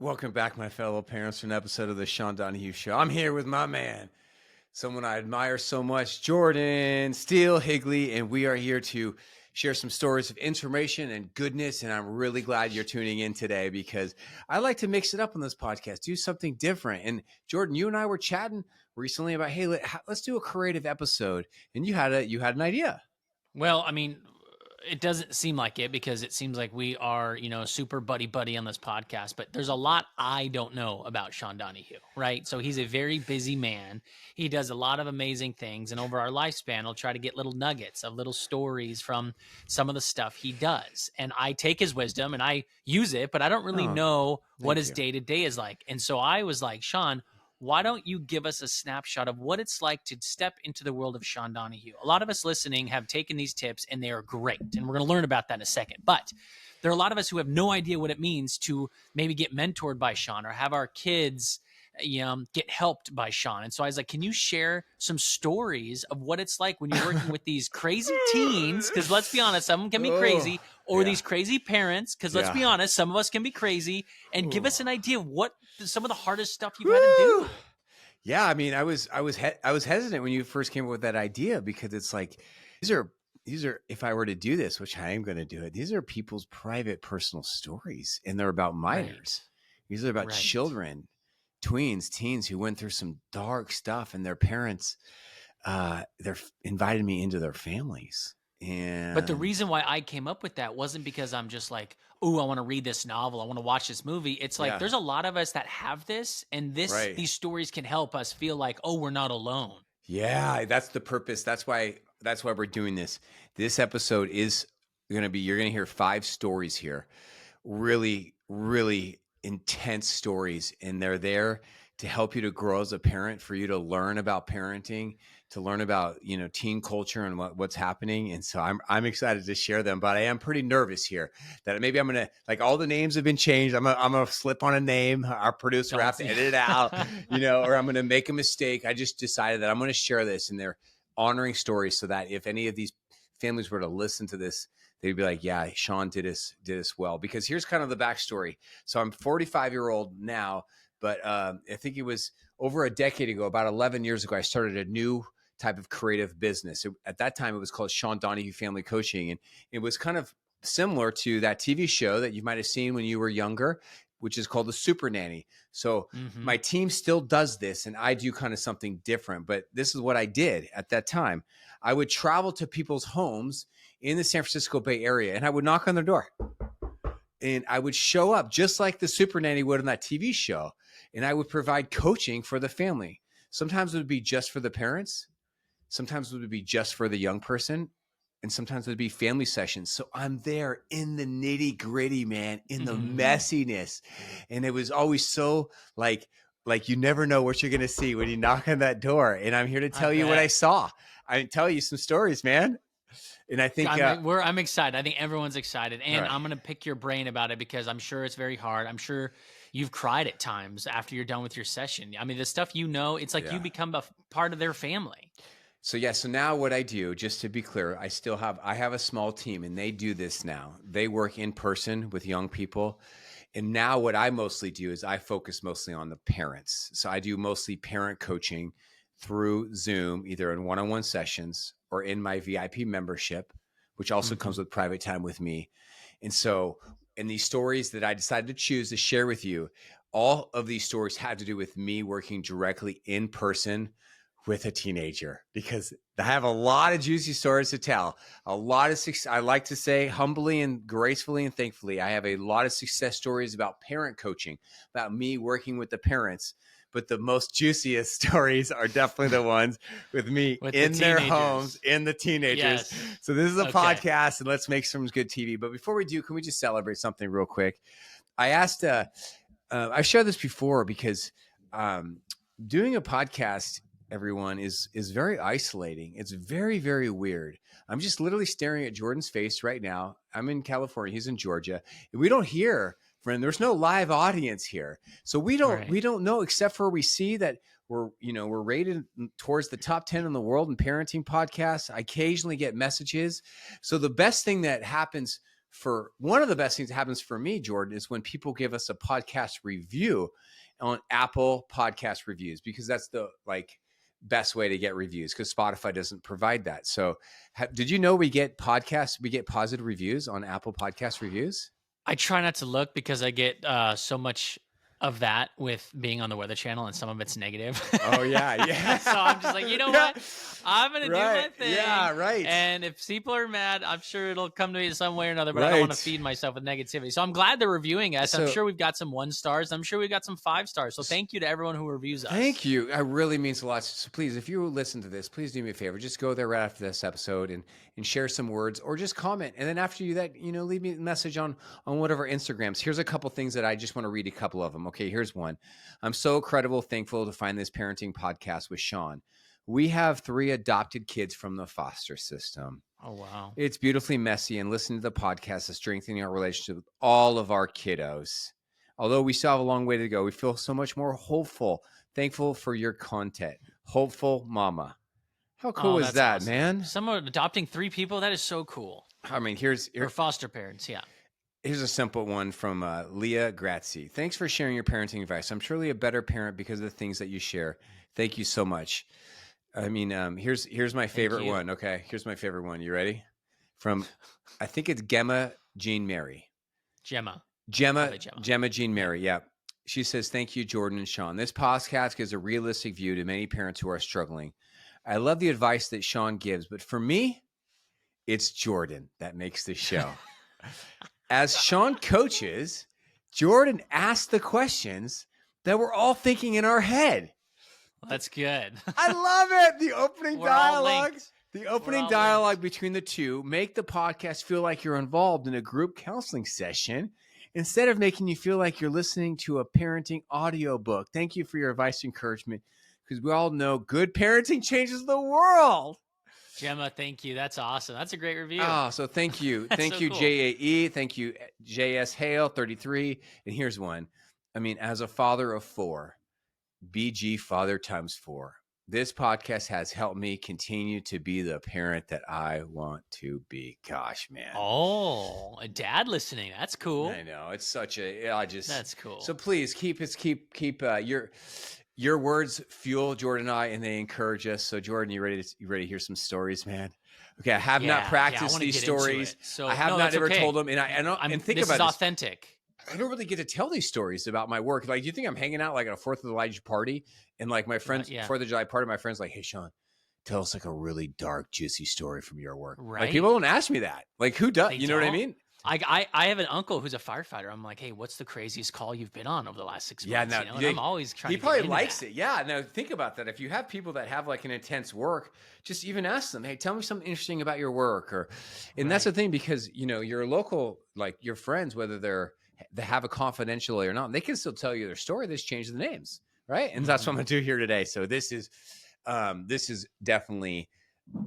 Welcome back, my fellow parents, to an episode of the Sean Donohue Show. I'm here with my man, someone I admire so much, Jordan Steele Higley, and we are here to share some stories of information and goodness. And I'm really glad you're tuning in today because I like to mix it up on this podcast, do something different. And Jordan, you and I were chatting recently about, hey, let's do a creative episode, and you had an idea. Well, I mean, it doesn't seem like it because it seems like we are, super buddy on this podcast, but there's a lot I don't know about Sean Donohue, right? So he's a very busy man. He does a lot of amazing things. And over our lifespan, I'll try to get little nuggets of little stories from some of the stuff he does. And I take his wisdom and I use it, but I don't really Oh, know what thank his you. day to day is like. And so I was like, Sean, why don't you give us a snapshot of what it's like to step into the world of Sean Donohue? A lot of us listening have taken these tips and they are great. And we're going to learn about that in a second. But there are a lot of us who have no idea what it means to maybe get mentored by Sean or have our kids get helped by Sean. And so I was like, can you share some stories of what it's like when you're working with these crazy teens? Because let's be honest, some of them can be crazy, or these crazy parents, because let's be honest, some of us can be crazy, and give us an idea of what some of the hardest stuff you've had to do. Yeah, I mean, I was hesitant when you first came up with that idea because it's like these are if I were to do this, which I am going to do it, these are people's private personal stories, and they're about minors. These are about children, tweens, teens who went through some dark stuff, and their parents they're invited me into their families. But the reason why I came up with that wasn't because I'm just like, oh, I want to read this novel, I want to watch this movie. It's like there's a lot of us that have this, and these stories can help us feel like, oh, we're not alone. Yeah, that's the purpose. That's why we're doing this. This episode is going to be, you're going to hear 5 stories here. Really, really intense stories, and they're there to help you to grow as a parent, for you to learn about parenting, to learn about, teen culture and what's happening. And so I'm excited to share them, but I am pretty nervous here that maybe I'm going to, like, all the names have been changed. I'm going to slip on a name. Our producer will have to edit it out, or I'm going to make a mistake. I just decided that I'm going to share this, and they're honoring stories so that if any of these families were to listen to this, they'd be like, yeah, Sean did us well. Because here's kind of the backstory. So I'm 45-year-old now, but I think it was over a decade ago, about 11 years ago, I started a new type of creative business. At that time, it was called Sean Donohue Family Coaching. And it was kind of similar to that TV show that you might have seen when you were younger, which is called the Super Nanny. So my team still does this, and I do kind of something different. But this is what I did at that time. I would travel to people's homes in the San Francisco Bay Area, and I would knock on their door. And I would show up just like the Super Nanny would on that TV show. And I would provide coaching for the family. Sometimes it would be just for the parents. Sometimes it would be just for the young person. And sometimes it would be family sessions. So I'm there in the nitty gritty, man, in the messiness. And it was always so like you never know what you're going to see when you knock on that door. And I'm here to tell you what I saw. I tell you some stories, man. And I think I'm excited. I think everyone's excited, and I'm going to pick your brain about it because I'm sure it's very hard. I'm sure you've cried at times after you're done with your session. I mean, the stuff it's like you become a part of their family. So now what I do, just to be clear, I have a small team, and they do this now. They work in person with young people. And now what I mostly do is I focus mostly on the parents. So I do mostly parent coaching through Zoom, either in one-on-one sessions or in my VIP membership, which also comes with private time with me. And so in these stories that I decided to choose to share with you, all of these stories had to do with me working directly in person with a teenager, because I have a lot of juicy stories to tell. A lot of success. I like to say humbly and gracefully and thankfully, I have a lot of success stories about parent coaching, about me working with the parents. But the most juiciest stories are definitely the ones with me in their homes, in the teenagers. Yes. So this is a podcast, and let's make some good TV. But before we do, can we just celebrate something real quick? I asked, I've shared this before, because doing a podcast, everyone, is very isolating. It's very, very weird. I'm just literally staring at Jordan's face right now. I'm in California. He's in Georgia. And we don't hear from, there's no live audience here. So we don't know, except for we see that we're rated towards the top 10 in the world in parenting podcasts. I occasionally get messages. So the best thing that happens one of the best things that happens for me, Jordan, is when people give us a podcast review on Apple Podcast Reviews, because that's the best way to get reviews, because Spotify doesn't provide that. So did you know we get positive reviews on Apple Podcast Reviews? I try not to look because I get so much of that with being on the Weather Channel, and some of it's negative. Oh yeah. So I'm just like, you know Yeah. what? I'm gonna do my thing. Yeah, right. And if people are mad, I'm sure it'll come to me some way or another. But I don't want to feed myself with negativity. So I'm glad they're reviewing us. I'm sure we've got some 1 stars. I'm sure we've got some 5 stars. So thank you to everyone who reviews us. Thank you. It really means a lot. So please, if you listen to this, please do me a favor. Just go there right after this episode and share some words, or just comment. And then after you that, leave me a message on whatever Instagrams. Here's a couple things that I just want to read a couple of them. Okay, here's one. I'm so incredible thankful to find this parenting podcast with Sean. We have 3 adopted kids from the foster system. Oh, wow. It's beautifully messy, and listening to the podcast is strengthening our relationship with all of our kiddos. Although we still have a long way to go, we feel so much more hopeful. Thankful for your content. Hopeful mama. How cool is that, awesome, man? Someone adopting 3 people, that is so cool. I mean, here's or foster parents, yeah. Here's a simple one from Leah Grazie. Thanks for sharing your parenting advice. I'm truly a better parent because of the things that you share. Thank you so much. I mean, here's my favorite one. Okay, here's my favorite one. You ready? From, I think it's Gemma Jean Mary. Gemma Jean Mary. Yeah. She says, thank you, Jordan and Sean. This podcast gives a realistic view to many parents who are struggling. I love the advice that Sean gives, but for me, it's Jordan that makes the show. As Sean coaches, Jordan asks the questions that we're all thinking in our head. That's good. I love it. The opening dialogue. The opening dialogue between the two make the podcast feel like you're involved in a group counseling session instead of making you feel like you're listening to a parenting audiobook. Thank you for your advice and encouragement, because we all know good parenting changes the world. Gemma, thank you. That's awesome. That's a great review. Oh, so thank you. Thank you, cool. JAE. Thank you, JS Hale, 33. And here's one. I mean, as a father of 4, BG father times 4, this podcast has helped me continue to be the parent that I want to be. Gosh, man. Oh, a dad listening. That's cool. I know. It's such a, that's cool. So please keep your words fuel Jordan and I, and they encourage us. So Jordan, you ready to hear some stories, man? Okay. I have not practiced these stories. So I have not ever told them. And think this about is authentic. I don't really get to tell these stories about my work. Like, do you think I'm hanging out like at a 4th of July party, and like my friends, 4th of July party, my friends like, hey, Sean, tell us like a really dark, juicy story from your work. Right. Like, people don't ask me that. Like, who does? You know what I mean? I have an uncle who's a firefighter. I'm like, hey, what's the craziest call you've been on over the last 6 months? Yeah, no, and I'm always trying. He probably likes it. Yeah, now think about that. If you have people that have like an intense work, just even ask them, hey, tell me something interesting about your work, and that's the thing, because your local, like your friends, whether they have a confidential or not, they can still tell you their story. They just change the names, right? And that's what I'm gonna do here today. So this is definitely.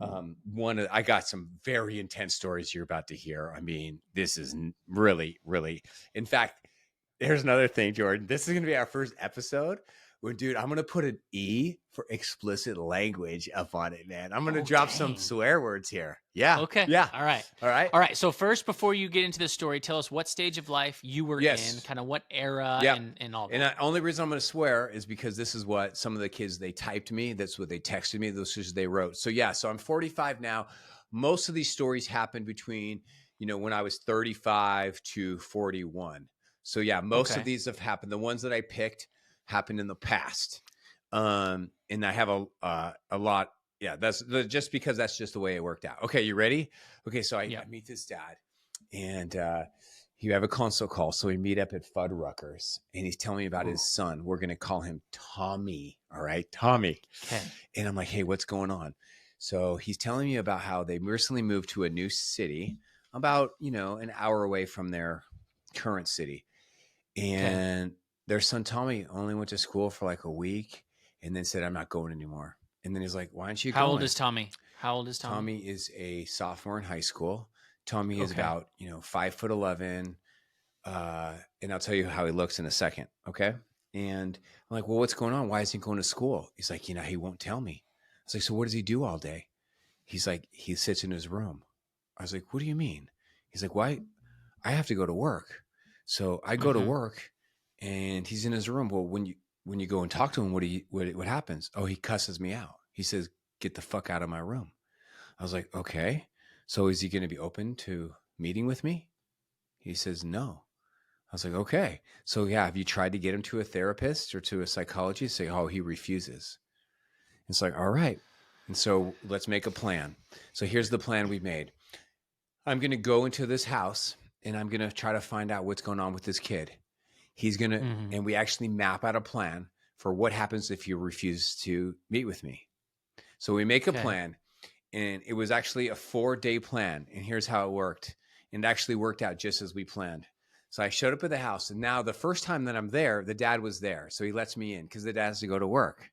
I got some very intense stories you're about to hear. I mean, this is really, really, in fact, here's another thing, Jordan. This is going to be our first episode where, dude, I'm going to put an E for explicit language up on it, man. I'm going to drop some swear words here. Yeah. Okay. Yeah. All right. So first, before you get into the story, tell us what stage of life you were in, kind of what era and all that. And the only reason I'm going to swear is because this is what some of the kids, they typed me. That's what they texted me. This is what they wrote. So yeah, so I'm 45 now. Most of these stories happened between, when I was 35 to 41. So yeah, most of these have happened. The ones that I picked happened in the past. And I have a lot. Yeah, that's just because that's just the way it worked out. Okay, you ready? Okay, so I meet this dad, and you have a consult call. So we meet up at Fuddruckers, and he's telling me about his son. We're going to call him Tommy. All right, Tommy. Okay. And I'm like, hey, what's going on? So he's telling me about how they recently moved to a new city, about an hour away from their current city, and their son Tommy only went to school for like a week, and then said, I'm not going anymore. And then he's like, why aren't you going? How old is Tommy? Tommy is a sophomore in high school. Tommy is about, 5'11". And I'll tell you how he looks in a second. Okay. And I'm like, well, what's going on? Why isn't he going to school? He's like, he won't tell me. I was like, so what does he do all day? He's like, he sits in his room. I was like, what do you mean? He's like, why I have to go to work. So I go to Mm-hmm. work and he's in his room. Well, when you go and talk to him, what happens? Oh, he cusses me out. He says, "Get the fuck out of my room." I was like, "Okay." So is he going to be open to meeting with me? He says, "No." I was like, "Okay." So yeah, have you tried to get him to a therapist or to a psychologist? Say, "Oh, he refuses." It's like, "All right." And so let's make a plan. So here's the plan we made. I'm going to go into this house and I'm going to try to find out what's going on with this kid. He's going to, Mm-hmm. and we actually map out a plan for what happens if you refuse to meet with me. So we make a Okay. plan, and it was actually a 4-day plan. And here's how it worked. And it actually worked out just as we planned. So I showed up at the house, and now the first time that I'm there, the dad was there. So he lets me in because the dad has to go to work.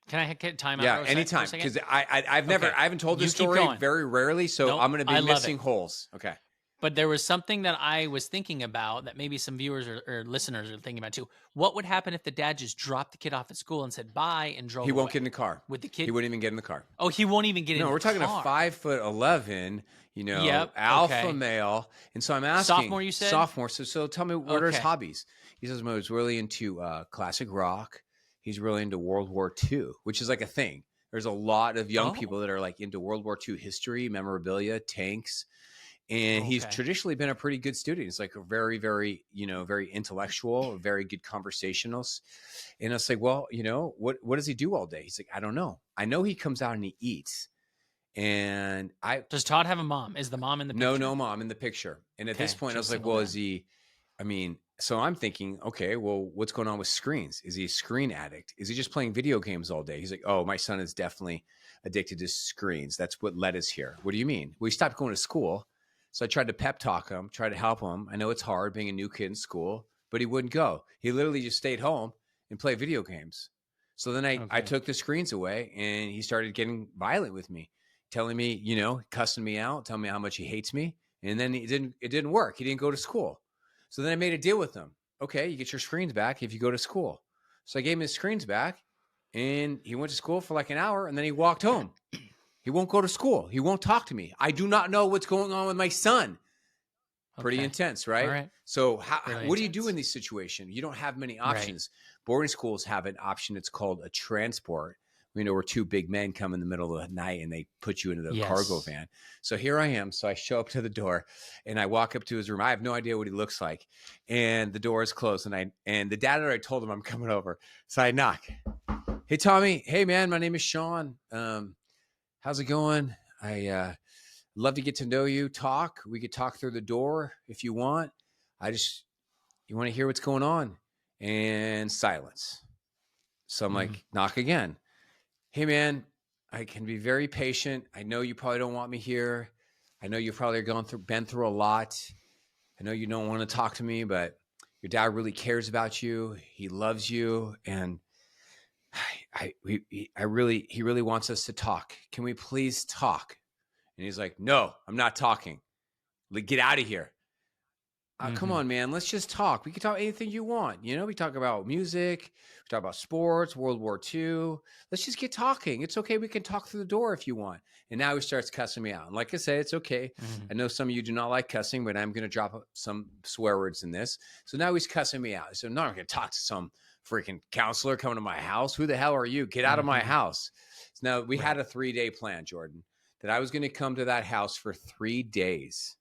Can I get time out Yeah, for a anytime. second? Because I Okay. haven't told this You keep story going. very rarely. So Nope. I'm going to be I love it. missing holes. Okay. But there was something that I was thinking about that maybe some viewers or listeners are thinking about too. What would happen if the dad just dropped the kid off at school and said bye and He drove won't away? get in the car. Would the He kid? wouldn't even get in the car. Oh, he won't even get in No, the we're talking a car. 5'11", Yep. alpha Okay. male. And so I'm asking, Sophomore, you said? sophomore. So tell me, what are his Okay. hobbies? He says, well, he's really into classic rock. He's really into World War II, which is like a thing. There's a lot of young Oh. people that are like into World War II history, memorabilia, tanks. And he's Okay. traditionally been a pretty good student. He's like a very, very, very intellectual, a very good conversationalist. And it's like, well, what does he do all day? He's like, I don't know. I know he comes out and he eats. And Does Todd have a mom? Is the mom in the no, picture? no mom in the picture. And at this Okay. point, I So was like, single well, dad. is he, so I'm thinking, okay, well, what's going on with screens? Is he a screen addict? Is he just playing video games all day? He's like, oh, my son is definitely addicted to screens. That's what led us here. What do you mean? Well, he stopped going to school. So I tried to pep talk him, try to help him. I know it's hard being a new kid in school, but he wouldn't go. He literally just stayed home and played video games. So then I Okay. took the screens away and he started getting violent with me, telling me, cussing me out, telling me how much he hates me. And then it didn't work. He didn't go to school. So then I made a deal with him. Okay, you get your screens back if you go to school. So I gave him his screens back and he went to school for like an hour and then he walked home. He won't go to school. He won't talk to me. I do not know what's going on with my son. Pretty Okay. intense, All right? right. So Really what do you do intense. in this situation? You don't have many Right. options. Boarding schools have an option. It's called a transport. Where two big men come in the middle of the night and they put you into the cargo Yes. van. So here I am. So I show up to the door and I walk up to his room. I have no idea what he looks like. And the door is closed. And the dad already told him I'm coming over. So I knock. Hey, Tommy. Hey, man, my name is Sean. How's it going? I love to get to know you. Talk. We could talk through the door if you want. You want to hear what's going on? And silence. So I'm Mm-hmm. like, knock again. Hey, man, I can be very patient. I know you probably don't want me here. I know you've probably been through a lot. I know you don't want to talk to me, but your dad really cares about you. He loves you. And he really wants us to talk. Can we please talk? And he's like, no, I'm not talking. Get out of here. Come Mm-hmm. on, man. Let's just talk. We can talk anything you want. We talk about music. We talk about sports, World War II. Let's just get talking. It's okay. We can talk through the door if you want. And now he starts cussing me out. And like I said, it's okay. Mm-hmm. I know some of you do not like cussing, but I'm going to drop some swear words in this. So now he's cussing me out. So now I'm going to talk to some freaking counselor coming to my house. Who the hell are you? Get out of my Mm-hmm. house. So now we had Right. a 3-day plan, Jordan, that I was going to come to that house for 3 days.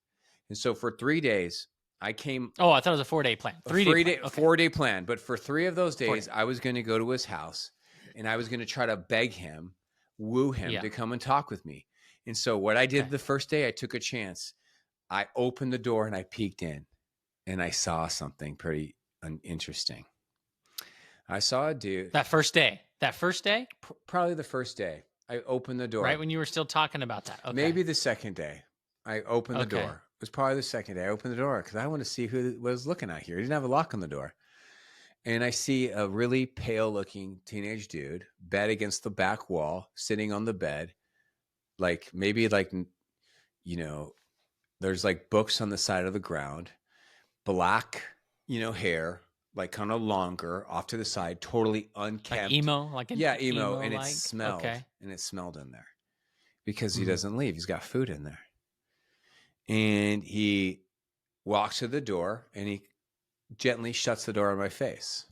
And so for 3 days, I came Oh, I thought it was a 4-day plan. 3-day plan. Okay. 4-day plan. But for 3 of those 4 days, days. I was going to go to his house and I was going to try to beg him, woo him Yeah. to come and talk with me. And so what I did Okay. the first day, I took a chance. I opened the door and I peeked in and I saw something pretty interesting. I saw a dude. That first day. Probably the first day. I opened the door. Right when you were still talking about that. Okay. Maybe the second day. I opened the Okay. door. It was probably the second day. I opened the door because I want to see who was looking out here. He didn't have a lock on the door. And I see a really pale looking teenage dude bed against the back wall, sitting on the bed. Like maybe there's like books on the side of the ground, black, hair, like kind of longer off to the side, totally unkempt. Like emo? Like an emo. And it like? smelled. Okay. And it smelled in there because he Mm-hmm. doesn't leave. He's got food in there. And he walks to the door, and he gently shuts the door on my face.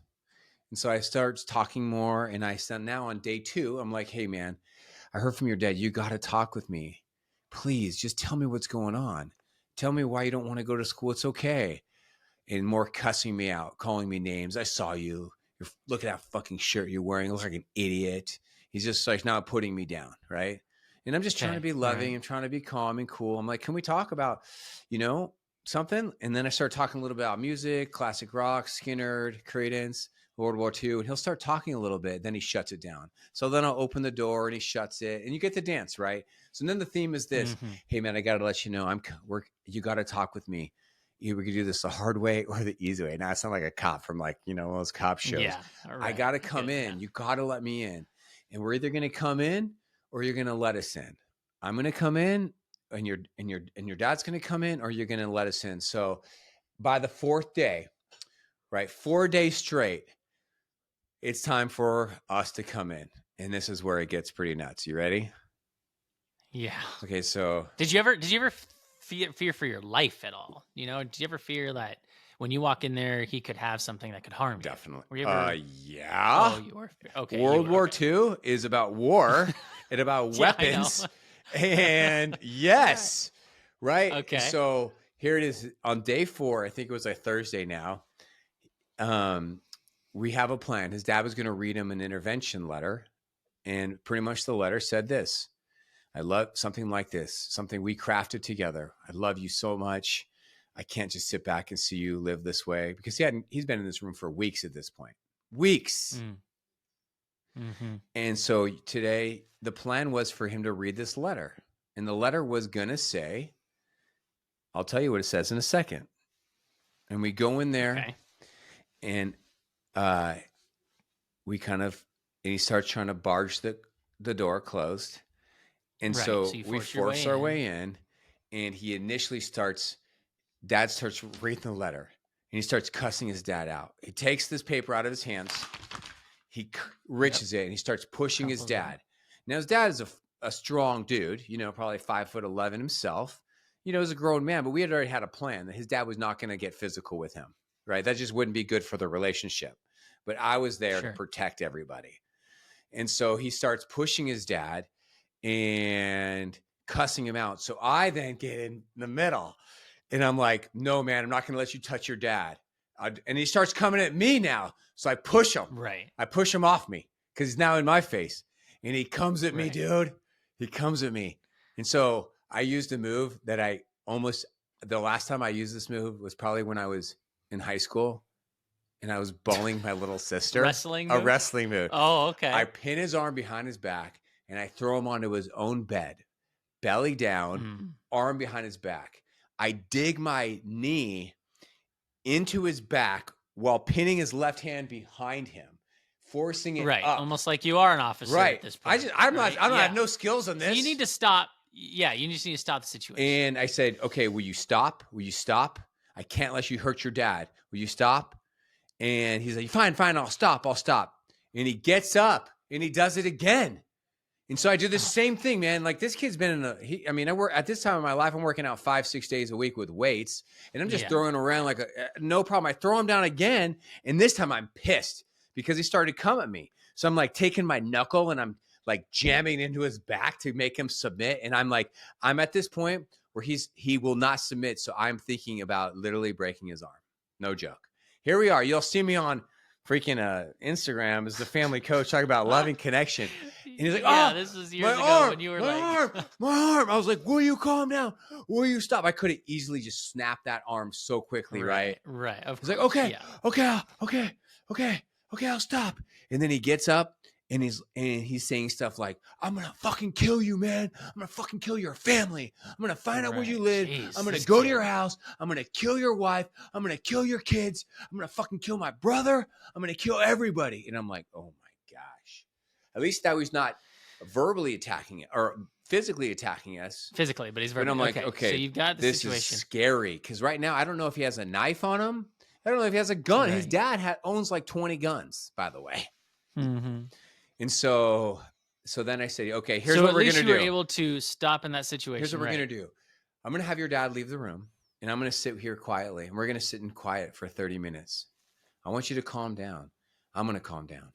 And so I start talking more, and I said, now on day 2, I'm like, hey, man, I heard from your dad. You got to talk with me. Please, just tell me what's going on. Tell me why you don't want to go to school. It's okay. And more cussing me out, calling me names. I saw you. Look at that fucking shirt you're wearing. You look like an idiot. He's just like now putting me down, right? And I'm just trying to Okay. be loving. Right. I'm trying to be calm and cool. I'm like, can we talk about, something? And then I start talking a little bit about music, classic rock, Skinner, Creedence, World War II. And he'll start talking a little bit. Then he shuts it down. So then I'll open the door and he shuts it. And you get to dance, right? So then the theme is this. Mm-hmm. Hey, man, I got to let you know, you got to talk with me. We could do this the hard way or the easy way. Now I sound like a cop from one of those cop shows. Yeah. All right. I got to come Good, in. yeah. You got to let me in. And we're either going to come in or you're going to let us in. I'm going to come in and your dad's going to come in or you're going to let us in. So by the 4th day, right, 4 days straight, it's time for us to come in. And this is where it gets pretty nuts. You ready? Yeah. Okay. So Did you ever fear for your life at all? Did you ever fear that when you walk in there, he could have something that could harm you? definitely. Were you ever? Yeah. Oh, you were. Okay. World War Okay. II is about war and about Yeah, I know. weapons. And yes, right. Okay. So here it is on day 4. I think it was a Thursday now. We have a plan. His dad was going to read him an intervention letter. And pretty much the letter said this. I love something like this, something we crafted together. I love you so much. I can't just sit back and see you live this way because he's been in this room for weeks at this point. Weeks. Mm-hmm. And so today the plan was for him to read this letter. And the letter was going to say, I'll tell you what it says in a second. And we go in there and and he starts trying to barge the door closed. And Right. so So you we force our way in, and he initially dad starts reading the letter, and he starts cussing his dad out. He takes this paper out of his hands, he riches it, and he starts pushing his dad. Now, his dad is a strong dude, probably 5'11" himself. He's a grown man, but we had already had a plan that his dad was not going to get physical with him, right? That just wouldn't be good for the relationship. But I was there to protect everybody. And so he starts pushing his dad and cussing him out. So I then get in the middle and I'm like, no, man, I'm not going to let you touch your dad. And he starts coming at me now. So I push him. Right. I push him off me because he's now in my face. And he comes at me, dude. He comes at me. And so I used a move that the last time I used this move was probably when I was in high school. And I was bullying my little sister. A wrestling move. Oh, okay. I pin his arm behind his back and I throw him onto his own bed, belly down, arm behind his back. I dig my knee into his back while pinning his left hand behind him, forcing it up. Almost like you are an officer at this point. I don't have no skills on this. So you need to stop. Yeah, you just need to stop the situation. And I said, okay, will you stop? Will you stop? I can't let you hurt your dad. Will you stop? And he's like, fine, I'll stop. And he gets up and he does it again. And so I do the same thing, man. Like this kid's been I work at this time of my life, I'm working out 5-6 days a week with weights and I'm just throwing around like no problem. I throw him down again. And this time I'm pissed because he started to come at me. So I'm like taking my knuckle and I'm like jamming into his back to make him submit. And I'm at this point where he will not submit. So I'm thinking about literally breaking his arm. No joke. Here we are. You'll see me on freaking Instagram as the family coach talking about loving connection. And he's like, this was years ago when you were my arm. I was like, will you calm down? Will you stop? I could have easily just snapped that arm so quickly, right? Right. He's like, okay, I'll stop. And then he gets up and he's saying stuff like, I'm going to fucking kill you, man. I'm going to fucking kill your family. I'm going to find out where you live. I'm going to go to your house. I'm going to kill your wife. I'm going to kill your kids. I'm going to fucking kill my brother. I'm going to kill everybody. And I'm like, oh my gosh. At least that was not verbally attacking it or physically attacking us. Physically, but he's verbally. But I'm like, okay, so you've got this situation. Is scary because right now I don't know if he has a knife on him. I don't know if he has a gun. Right. His dad owns like 20 guns, by the way. Mm-hmm. And so then I say, okay, here's what we're going to do. So at least you were able to stop in that situation. Here's what we're going to do. I'm going to have your dad leave the room. and I'm going to sit here quietly, and we're going to sit in quiet for 30 minutes. I want you to calm down. I'm going to calm down.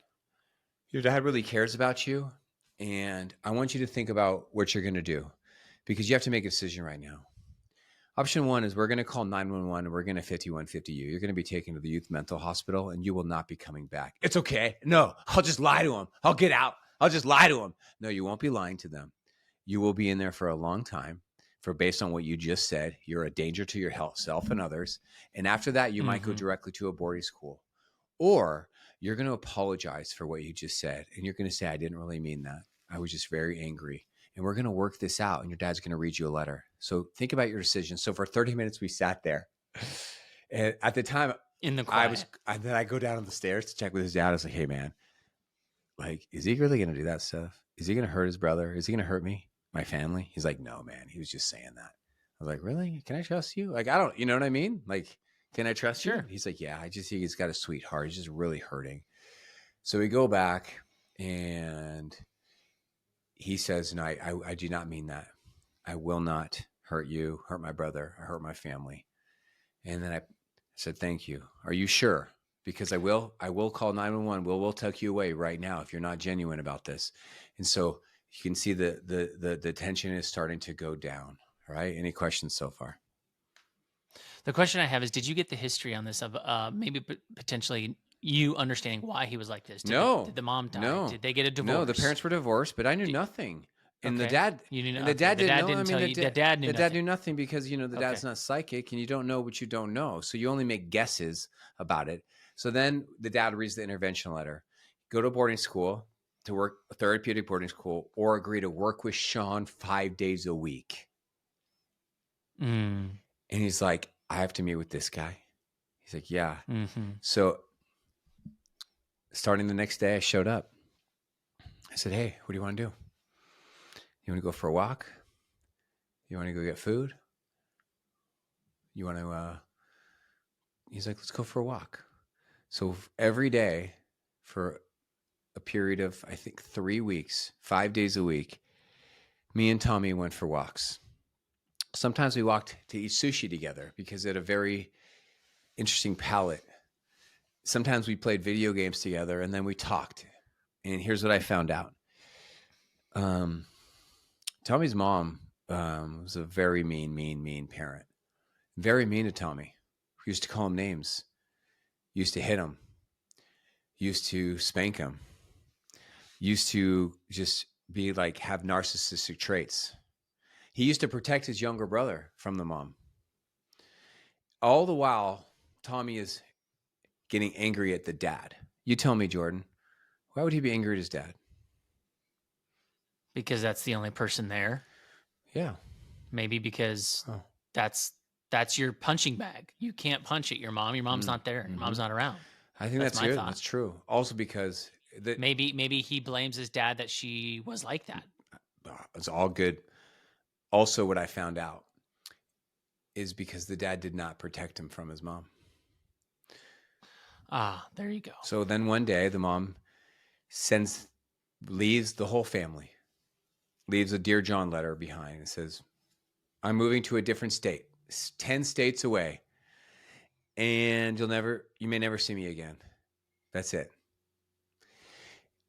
Your dad really cares about you, and I want you to think about what you're going to do, because you have to make a decision right now. Option one is we're going to call 911 and we're going to 5150 you. You're going to be taken to the youth mental hospital and you will not be coming back. It's okay. No, I'll just lie to him. I'll get out. I'll just lie to him. No, you won't be lying to them. You will be in there for a long time. For based on what you just said, you're a danger to your health, self and others. And after that, you might go directly to a boarding school. Or you're going to apologize for what you just said. And you're going to say, I didn't really mean that. I was just very angry. And we're going to work this out. And your dad's going to read you a letter. So think about your decision. So for 30 minutes, we sat there. And at the time, in the quiet. Then I go down the stairs to check with his dad. I was like, hey, man, like, is he really going to do that stuff? Is he going to hurt his brother? Is he going to hurt me, my family? He's like, no, man. He was just saying that. I was like, really? Can I trust you? Like, I don't, you know what I mean? Like, can I trust you? He's like, yeah, I just think he's got a sweet heart. He's just really hurting. So we go back and he says, no, I do not mean that. I will not hurt you, hurt my brother, or hurt my family. And then I said, thank you. Are you sure? Because I will call 911. We'll take you away right now if you're not genuine about this. And so you can see the tension is starting to go down. All right. Any questions so far? The question I have is, did you get the history on this of maybe potentially you understanding why he was like this? Did the mom die? No. Did they get a divorce? No, the parents were divorced, but I knew nothing. And the dad, the dad knew nothing because, the dad's not psychic and you don't know what you don't know. So you only make guesses about it. So then the dad reads the intervention letter, go to boarding school to work, a therapeutic boarding school, or agree to work with Sean 5 days a week. And he's like, I have to meet with this guy. He's like, yeah. So starting the next day, I showed up. I said, hey, what do you want to do? You want to go for a walk? You want to go get food? You want to, he's like, let's go for a walk. So every day for a period of, I think, 3 weeks, 5 days a week, me and Tommy went for walks. Sometimes we walked to eat sushi together because it had a very interesting palate. Sometimes we played video games together and then we talked. And here's what I found out. Tommy's mom was a very mean parent. Very mean to Tommy. We used to call him names. Used to hit him. Used to spank him. Used to just be like, have narcissistic traits. He used to protect his younger brother from the mom. All the while, Tommy is getting angry at the dad. You tell me, Jordan, why would he be angry at his dad? Because that's the only person there. Yeah. Maybe because that's your punching bag. You can't punch at your mom. Your mom's not there. Your mom's not around. I think that's good. That's true. Also because maybe he blames his dad that she was like that. It's all good. Also, what I found out is because the dad did not protect him from his mom. Ah, there you go. So then one day the mom leaves the whole family, leaves a Dear John letter behind and says, I'm moving to a different state, 10 states away, and you may never see me again. That's it.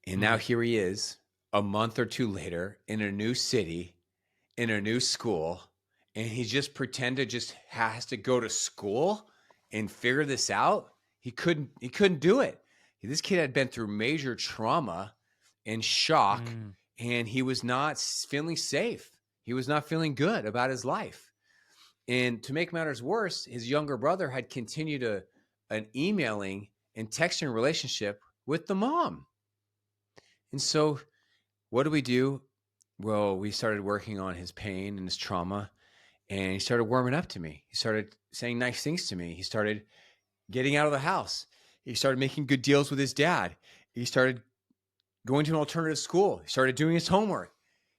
And now here he is a month or two later in a new city, in a new school, and he just has to go to school and figure this out. He couldn't do it. This kid had been through major trauma and shock, and he was not feeling safe. He was not feeling good about his life. And to make matters worse, his younger brother had continued an emailing and texting relationship with the mom. And so what do we do? Well, we started working on his pain and his trauma, and he started warming up to me. He started saying nice things to me. He started getting out of the house. He started making good deals with his dad. He started going to an alternative school. He started doing his homework.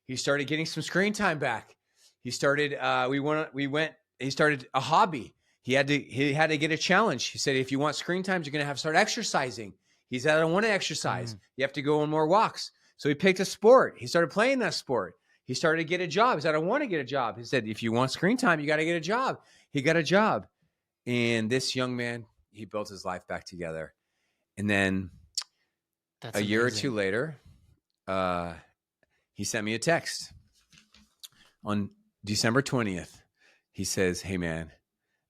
He started getting some screen time back. He started, he started a hobby. He had to get a challenge. He said, if you want screen time, you're going to have to start exercising. He said, I don't want to exercise. You have to go on more walks. So he picked a sport. He started playing that sport. He started to get a job. He said, I don't want to get a job. He said, if you want screen time, you got to get a job. he got a job. And this young man, he built his life back together. And then That's a year or two amazing. later, he sent me a text on December 20th. He says, "Hey, man,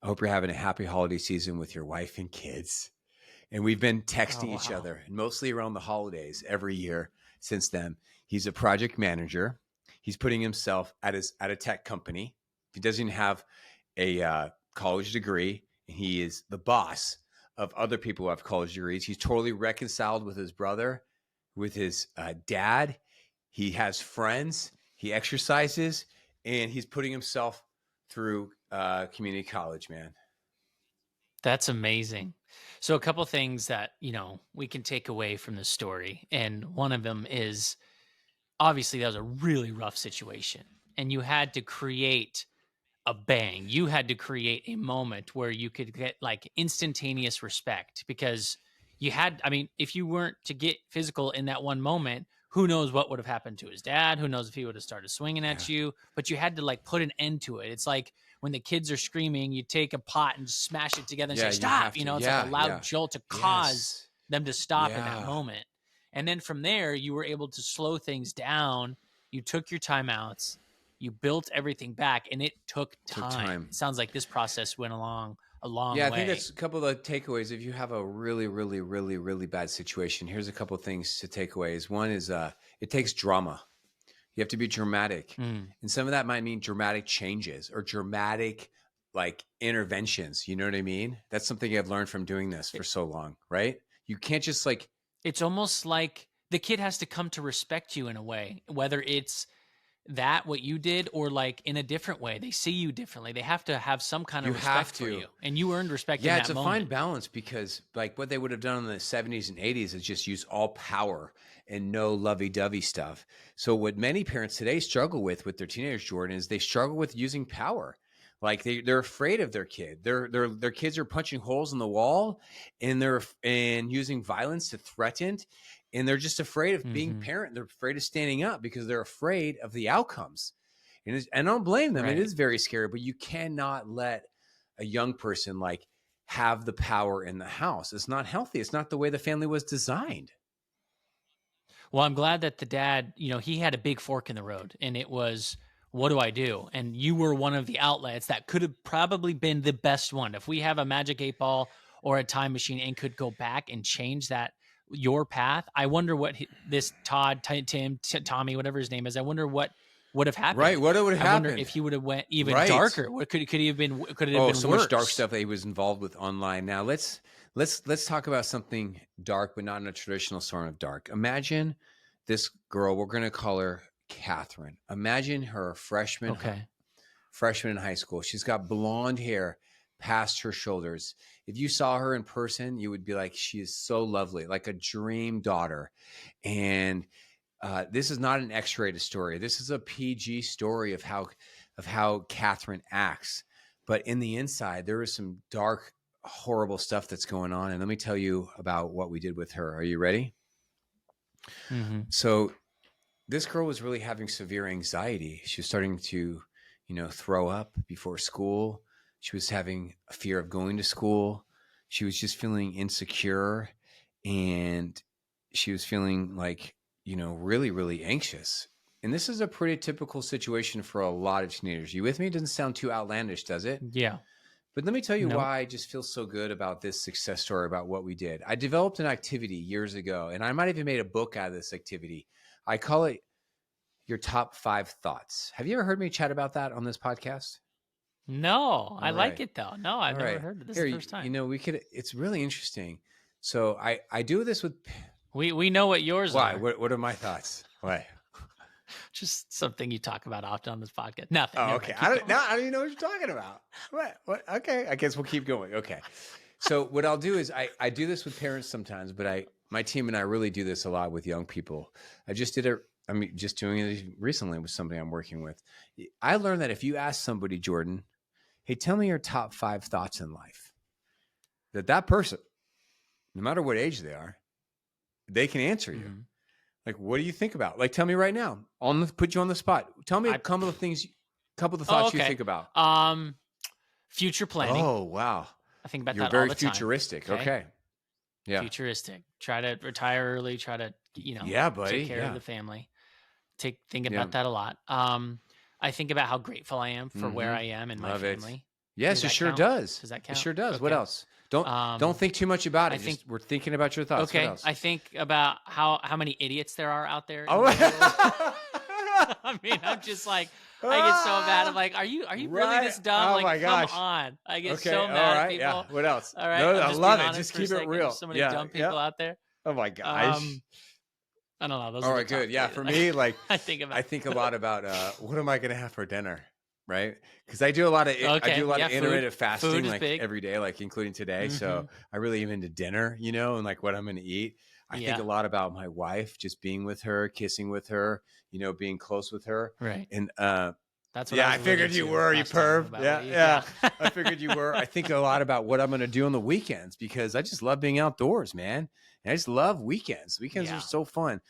I hope you're having a happy holiday season with your wife and kids." And we've been Oh, texting each wow. other, and mostly around the holidays every year since then. He's a project manager. He's putting himself at a tech company. He doesn't have a college degree, and he is the boss of other people who have college degrees. He's totally reconciled with his brother, with his dad. He has friends. He exercises, and he's putting himself through community college, man. That's amazing. So a couple things that, we can take away from the story. And one of them is obviously that was a really rough situation. And you had to create a bang. You had to create a moment where you could get like instantaneous respect because I mean, if you weren't to get physical in that one moment, who knows what would have happened to his dad? Who knows if he would have started swinging Yeah. at you? But you had to like put an end to it. It's like when the kids are screaming, you take a pot and smash it together and say, Yeah, you stop. have to. It's like a Yeah, loud yeah. jolt to cause Yes. them to stop in that Yeah. moment. And then from there, you were able to slow things down. You took your timeouts, you built everything back, and it took Took time. time. It sounds like this process went along a long Yeah, I think way. that's a couple of the takeaways. If you have a really, really, really, really bad situation, here's a couple of things to take away. One is it takes drama. You have to be dramatic. Mm. And some of that might mean dramatic changes or dramatic like interventions. You know what I mean? That's something I've learned from doing this for It, so long, right? You can't just like, it's almost like the kid has to come to respect you in a way, whether it's that what you did or like in a different way. They see you differently. They have to have some kind you of have respect for to. you. And you earned respect in Yeah, it's that a fine moment. balance because like what they would have done in the 70s and 80s is just use all power and no lovey-dovey stuff. So what many parents today struggle with their teenagers, Jordan, is they struggle with using power. Like they're afraid of their kid. Their kids are punching holes in the wall and and using violence to threaten. And they're just afraid of being Mm-hmm. parent. They're afraid of standing up because they're afraid of the outcomes. And I don't blame them. It Right. is very scary, but you cannot let a young person like have the power in the house. It's not healthy. It's not the way the family was designed. Well, I'm glad that the dad, he had a big fork in the road and it was, what do I do? And you were one of the outlets that could have probably been the best one. If we have a magic 8 ball or a time machine and could go back and change your path, I wonder what this Todd, Tim, Tommy, whatever his name is, I wonder what would have Right. happened. What would have I wonder if happened? he would have went even Right. darker. What could he have been? Could it have Oh, been so much dark worse? stuff that he was involved with online. Now let's talk about something dark, but not in a traditional sort of dark. Imagine this girl. We're going to call her Catherine. Imagine her Okay. freshman in high school. She's got blonde hair past her shoulders. If you saw her in person, you would be like, she is so lovely, like a dream daughter. And this is not an X-rated story. This is a PG story of how Catherine acts. But in the inside, there is some dark, horrible stuff that's going on. And let me tell you about what we did with her. Are you ready? Mm-hmm. So this girl was really having severe anxiety. She was starting to, throw up before school. She was having a fear of going to school. She was just feeling insecure, and she was feeling like, really, really anxious. And this is a pretty typical situation for a lot of teenagers. You with me? It doesn't sound too outlandish, does it? Yeah. But let me tell you Nope. why I just feel so good about this success story, about what we did. I developed an activity years ago, and I might even made a book out of this activity. I call it your top 5 thoughts. Have you ever heard me chat about that on this podcast? No, All I like right. it though. No, I've All never right. heard it. This is Here, the first time. it's really interesting. So I do this with, We know what yours why? are. What are my thoughts? Why? Just something you talk about often on this podcast. Nothing. Oh, Never okay. mind. Keep going. I don't even know what you're talking about. What? Okay. I guess we'll keep going. Okay. So what I'll do is I do this with parents sometimes, but my team and I really do this a lot with young people. I just did it. I mean, just doing it recently with somebody I'm working with. I learned that if you ask somebody, Jordan, hey, tell me your top 5 thoughts in life, that person, no matter what age they are, they can answer you. Mhm. Like, what do you think about? Like, tell me right now. Put you on the spot. Tell me a couple of things, couple of Oh, thoughts you okay. think about. Future planning. Oh, wow. I think about You're that all very the time. futuristic. Okay. Yeah. Futuristic. Try to retire early. Try to, Yeah, buddy. take care of Yeah. the family. Think Yeah. about that a lot. I think about how grateful I am for where Mm-hmm. I am in my Love it. family. Does Yes, it that sure count? does. Does that It count? sure does. What Okay. else? Don't think too much about I it. think Just we're thinking about your thoughts. What okay. else? I think about how many idiots there are out there in the world. Oh. I mean, I'm just like, I get so mad. I'm like, are you really Right. this dumb? Oh like, my come gosh. on. I get Okay. so All mad at right. Yeah. people. What else? All right. No, I'm I just being love it. honest Just for a keep it second. There's real. so many Yeah. dumb Yeah. people out there. Oh my gosh. I don't know. Those All are right, the top good. Yeah, three for that me, like I think about. I think a lot about what am I going to have for dinner, right? Because I do a lot of Okay. Yeah. intermittent Food fasting, is like big. every day, like including today. Hmm. So I really am into dinner, and like what I'm going to eat. I think a Yeah. lot about my wife, just being with her, kissing with her, being close with her, Right. and That's what I yeah, was I alluding figured you to were, you last time perv. about Yeah, what you, yeah. I figured you were. I think a lot about what I'm going to do on the weekends because I just love being outdoors, man. And I just love weekends. Weekends are Yeah. so fun.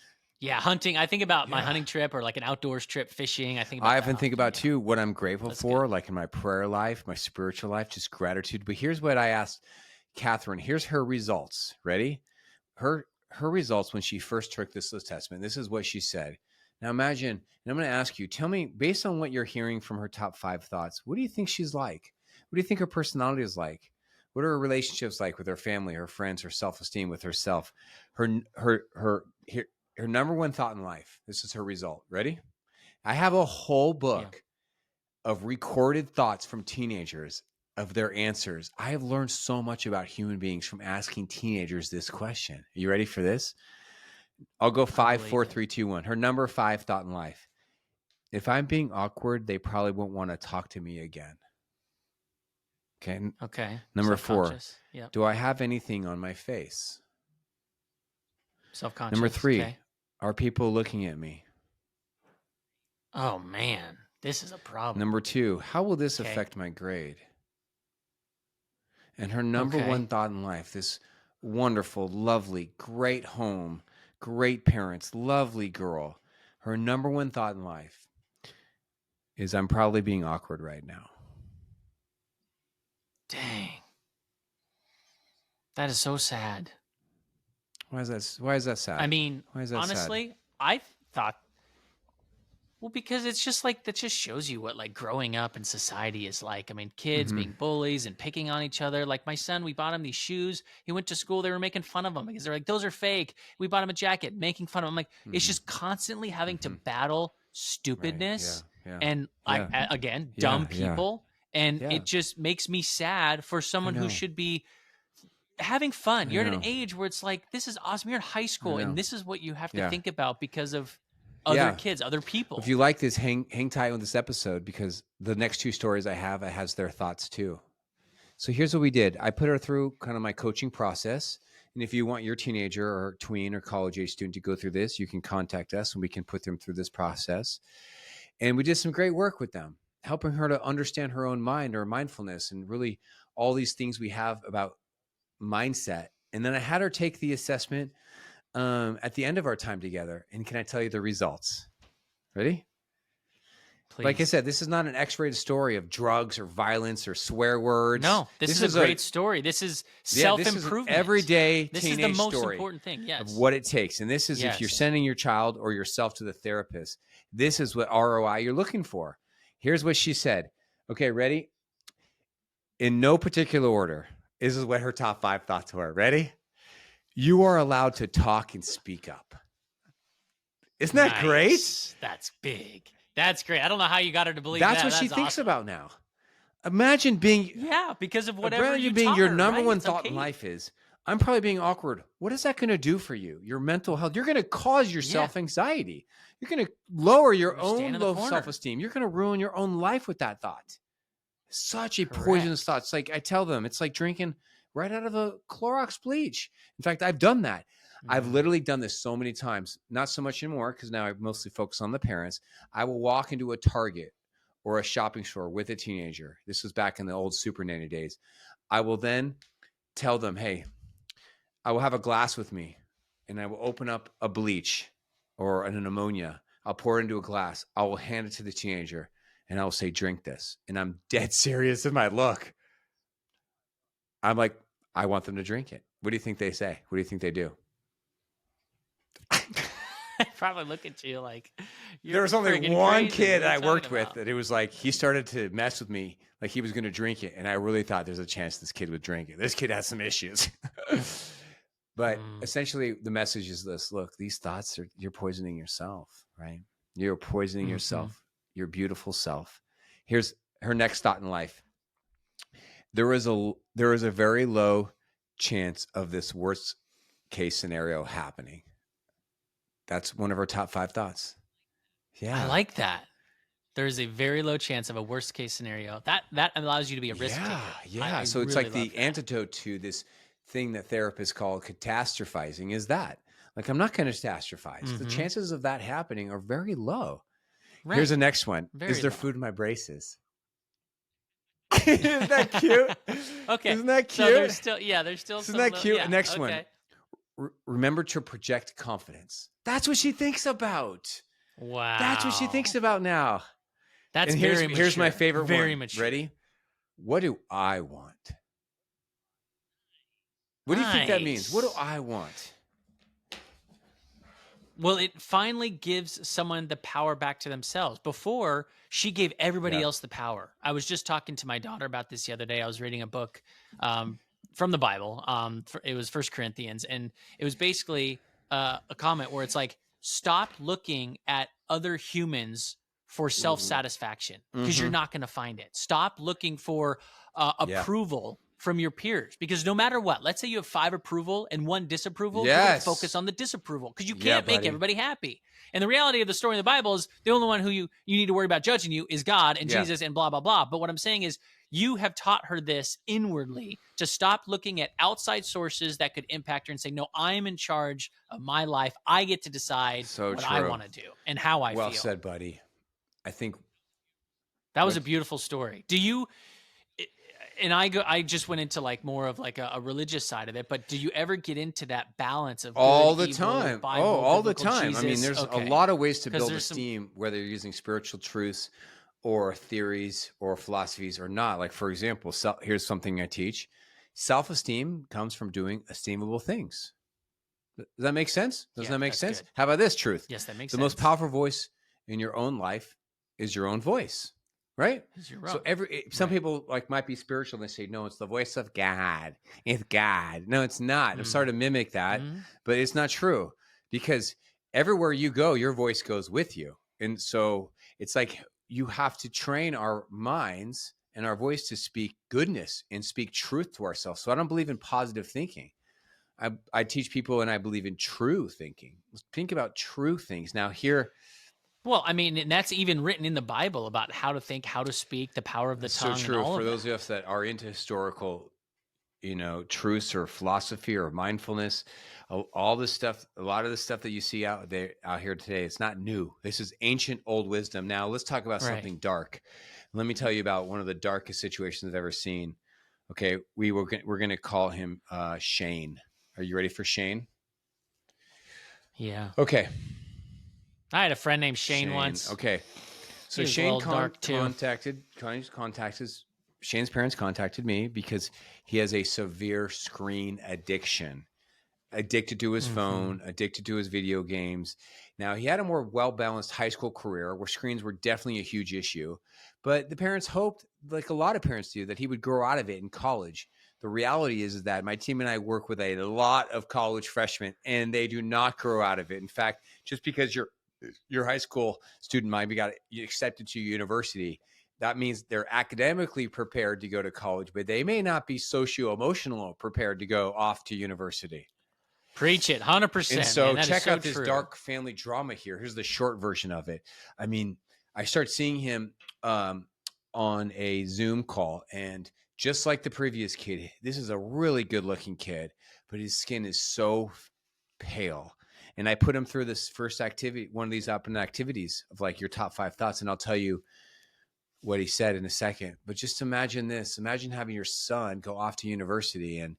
Yeah. Hunting. I think about my Yeah. hunting trip or like an outdoors trip, fishing. I think about I that often think often, about yeah. too what I'm grateful That's for, good. like in my prayer life, my spiritual life, just gratitude. But here's what I asked Catherine. Here's her results. Ready? Her results when she first took this testament. This is what she said. Now imagine, and I'm going to ask you, tell me, based on what you're hearing from her top 5 thoughts, what do you think she's like? What do you think her personality is like? What are her relationships like with her family, her friends, her self-esteem with herself? Her number one thought in life. This is her result. Ready? I have a whole Yeah. book of recorded thoughts from teenagers of their answers. I have learned so much about human beings from asking teenagers this question. Are you ready for this? I'll go 5, 4, 3, 2, 1. Her number 5 thought in life. If I'm being awkward, they probably won't want to talk to me again. Okay. Okay. Number 4. Self-conscious. Yeah. Do I have anything on my face? Self-conscious. Number 3. Okay. Are people looking at me? Oh man, this is a problem. Number 2. How will this Okay. affect my grade? And her number one thought in life, this wonderful, lovely, great home, great parents, lovely girl. Her number one thought in life is I'm probably being awkward right now. Dang. That is so sad. Why is that sad? I mean, why is that honestly, sad? I thought, well, because it's just like, that just shows you what like growing up in society is like. I mean, kids being bullies and picking on each other. Like my son, we bought him these shoes. He went to school. They were making fun of him because they're like, those are fake. We bought him a jacket, making fun of him. I'm like, it's just constantly having to battle stupidness Right. and again, dumb people. And it just makes me sad for someone who should be having fun. You're at an age where it's like, this is awesome. You're in high school and this is what you have to think about because of other kids, other people. If you like this, hang tight on this episode because the next 2 stories I have, it has their thoughts too. So here's what we did. I put her through kind of my coaching process. And if you want your teenager or tween or college age student to go through this, you can contact us and we can put them through this process. And we did some great work with them, helping her to understand her own mind or mindfulness and really all these things we have about mindset. And then I had her take the assessment at the end of our time together. And can I tell you the results? Ready? Please. Like I said, this is not an X-rated story of drugs or violence or swear words. No, this is a great story. This is self-improvement. This is everyday this teenage is the most story important thing, yes. of what it takes. And this is if you're sending your child or yourself to the therapist, this is what ROI you're looking for. Here's what she said. Okay, ready? In no particular order. This is what her top 5 thoughts were. Ready? You are allowed to talk and speak up. Isn't that great? That's big. That's great. I don't know how you got her to believe that. That's what she thinks about now. Imagine being because of whatever you being taught your her, number right? one It's thought okay. in life is I'm probably being awkward. What is that going to do for you? Your mental health. You're going to cause yourself anxiety. You're going to lower your own low self-esteem. You're going to ruin your own life with that thought. Such a poisonous thought. It's like I tell them, it's like drinking right out of a Clorox bleach. In fact, I've done that. I've literally done this so many times, not so much anymore because now I mostly focus on the parents. I will walk into a Target or a shopping store with a teenager. This was back in the old Super Nanny days. I will then tell them, hey, I will have a glass with me and I will open up a bleach or an ammonia. I'll pour it into a glass. I will hand it to the teenager. and I'll say, drink this. And I'm dead serious in my look. I'm like, I want them to drink it. What do you think they say? What do you think they do? I probably look at you like There you're was only friggin' one crazy. kid What are I you worked talking with about? that it was like, he started to mess with me like he was going to drink it. And I really thought there's a chance this kid would drink it. This kid has some issues. But essentially the message is this: look, these thoughts you're poisoning yourself, right? You're poisoning yourself, your beautiful self. Here's her next thought in life. There is a very low chance of this worst case scenario happening. That's one of our top 5 thoughts. Yeah. I like that. There's a very low chance of a worst case scenario. That allows you to be a risk taker. Yeah. I So it's really like the love that. antidote to this thing that therapists call catastrophizing is that. Like, I'm not going to catastrophize. The chances of that happening are very low. Right. Here's the next one. Very Is there low. food in my braces? Isn't that cute? Okay. Isn't that cute? So there's still Isn't some that cute? yeah, Next okay. one. Remember to project confidence. That's what she thinks about. Wow. That's what she thinks about now. That's and very here's my mature. favorite Very one. mature. Ready? What do I want? What do you think that means? What do I want? Well, it finally gives someone the power back to themselves. Before, she gave everybody else the power. I was just talking to my daughter about this the other day. I was reading a book from the Bible. It was First Corinthians, and it was basically a comment where it's like, stop looking at other humans for self-satisfaction because you're not going to find it. Stop looking for approval from your peers, because no matter what, let's say you have 5 approval and 1 disapproval, you're going to focus on the disapproval because you can't make everybody happy. And the reality of the story in the Bible is the only one who you need to worry about judging you is God and Jesus and blah, blah, blah. But what I'm saying is, you have taught her this inwardly to stop looking at outside sources that could impact her and say, no, I am in charge of my life. I get to decide what I want to do and how I feel. Well said, buddy. I think that was a beautiful story. Do you, and I just went into like more of like a religious side of it, but do you ever get into that balance of all good, the evil, time? Bible, all the biblical, time. Jesus? I mean, there's a lot of ways to build esteem, whether you're using spiritual truths or theories or philosophies or not. Like, for example, here's something I teach. Self-esteem comes from doing esteemable things. Does that make sense? Does that make sense? Good. How about this truth? Yes, that makes sense. The most powerful voice in your own life is your own voice, right? So some people like might be spiritual and they say, no, it's the voice of God. It's God. No, it's not. I'm sorry to mimic that, but it's not true, because everywhere you go, your voice goes with you. And so it's like you have to train our minds and our voice to speak goodness and speak truth to ourselves. So I don't believe in positive thinking. I teach people, and I believe in true thinking. Think about true things. Now here. Well, I mean, and that's even written in the Bible about how to think, how to speak, the power of the tongue. So true. And all for of those of us that are into historical, truths or philosophy or mindfulness, all this stuff, a lot of the stuff that you see out here today, it's not new. This is ancient old wisdom. Now let's talk about something dark. Let me tell you about one of the darkest situations I've ever seen. Okay, we're going to call him Shane. Are you ready for Shane? Yeah. Okay. I had a friend named Shane once. Okay. So Shane contacted Shane's parents contacted me because he has a severe screen addiction. Addicted to his phone, addicted to his video games. Now, he had a more well-balanced high school career where screens were definitely a huge issue, but the parents hoped, like a lot of parents do, that he would grow out of it in college. The reality is that my team and I work with a lot of college freshmen, and they do not grow out of it. In fact, just because your high school student might be got accepted to university, that means they're academically prepared to go to college, but they may not be socio-emotional prepared to go off to university. Preach it, 100%. And so check out this true. dark family drama here. Here's the short version of it. I mean, I start seeing him on a Zoom call, and just like the previous kid, this is a really good looking kid, but his skin is so pale. And I put him through this first activity, one of these open activities of like your top 5 thoughts. And I'll tell you what he said in a second. But just imagine this. Imagine having your son go off to university and,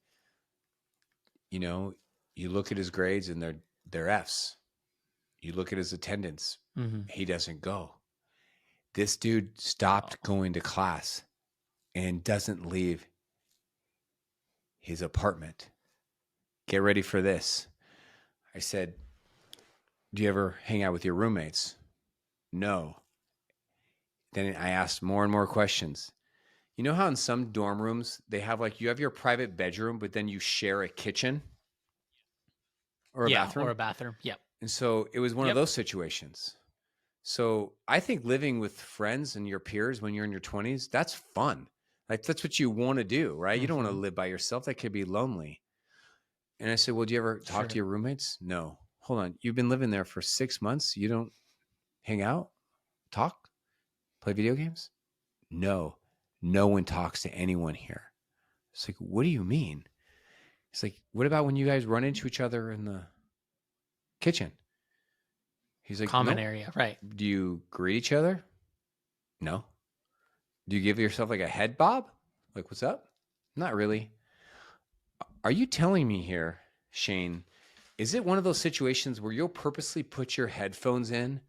you look at his grades and they're Fs. You look at his attendance. He doesn't go. This dude Oh. stopped going to class and doesn't leave his apartment. Get ready for this. I said, do you ever hang out with your roommates? No. Then I asked more and more questions. You know how in some dorm rooms they have like you have your private bedroom, but then you share a kitchen or a Yeah, or bathroom? a bathroom. Yep. And so it was one of Yep. those situations. So I think living with friends and your peers when you're in your 20s, that's fun. Like that's what you want to do, right? You don't want to Mhm. live by yourself. That could be lonely. And I said, well, do you ever talk to Sure. your roommates? No. Hold on. You've been living there for 6 months. You don't hang out, talk, play video games? No. No one talks to anyone here. It's like, what do you mean? It's like, what about when you guys run into each other in the kitchen? He's like, Common nope. area, right. Do you greet each other? No. Do you give yourself like a head bob? Like, what's up? Not really. Are you telling me here, Shane, is it one of those situations where you'll purposely put your headphones in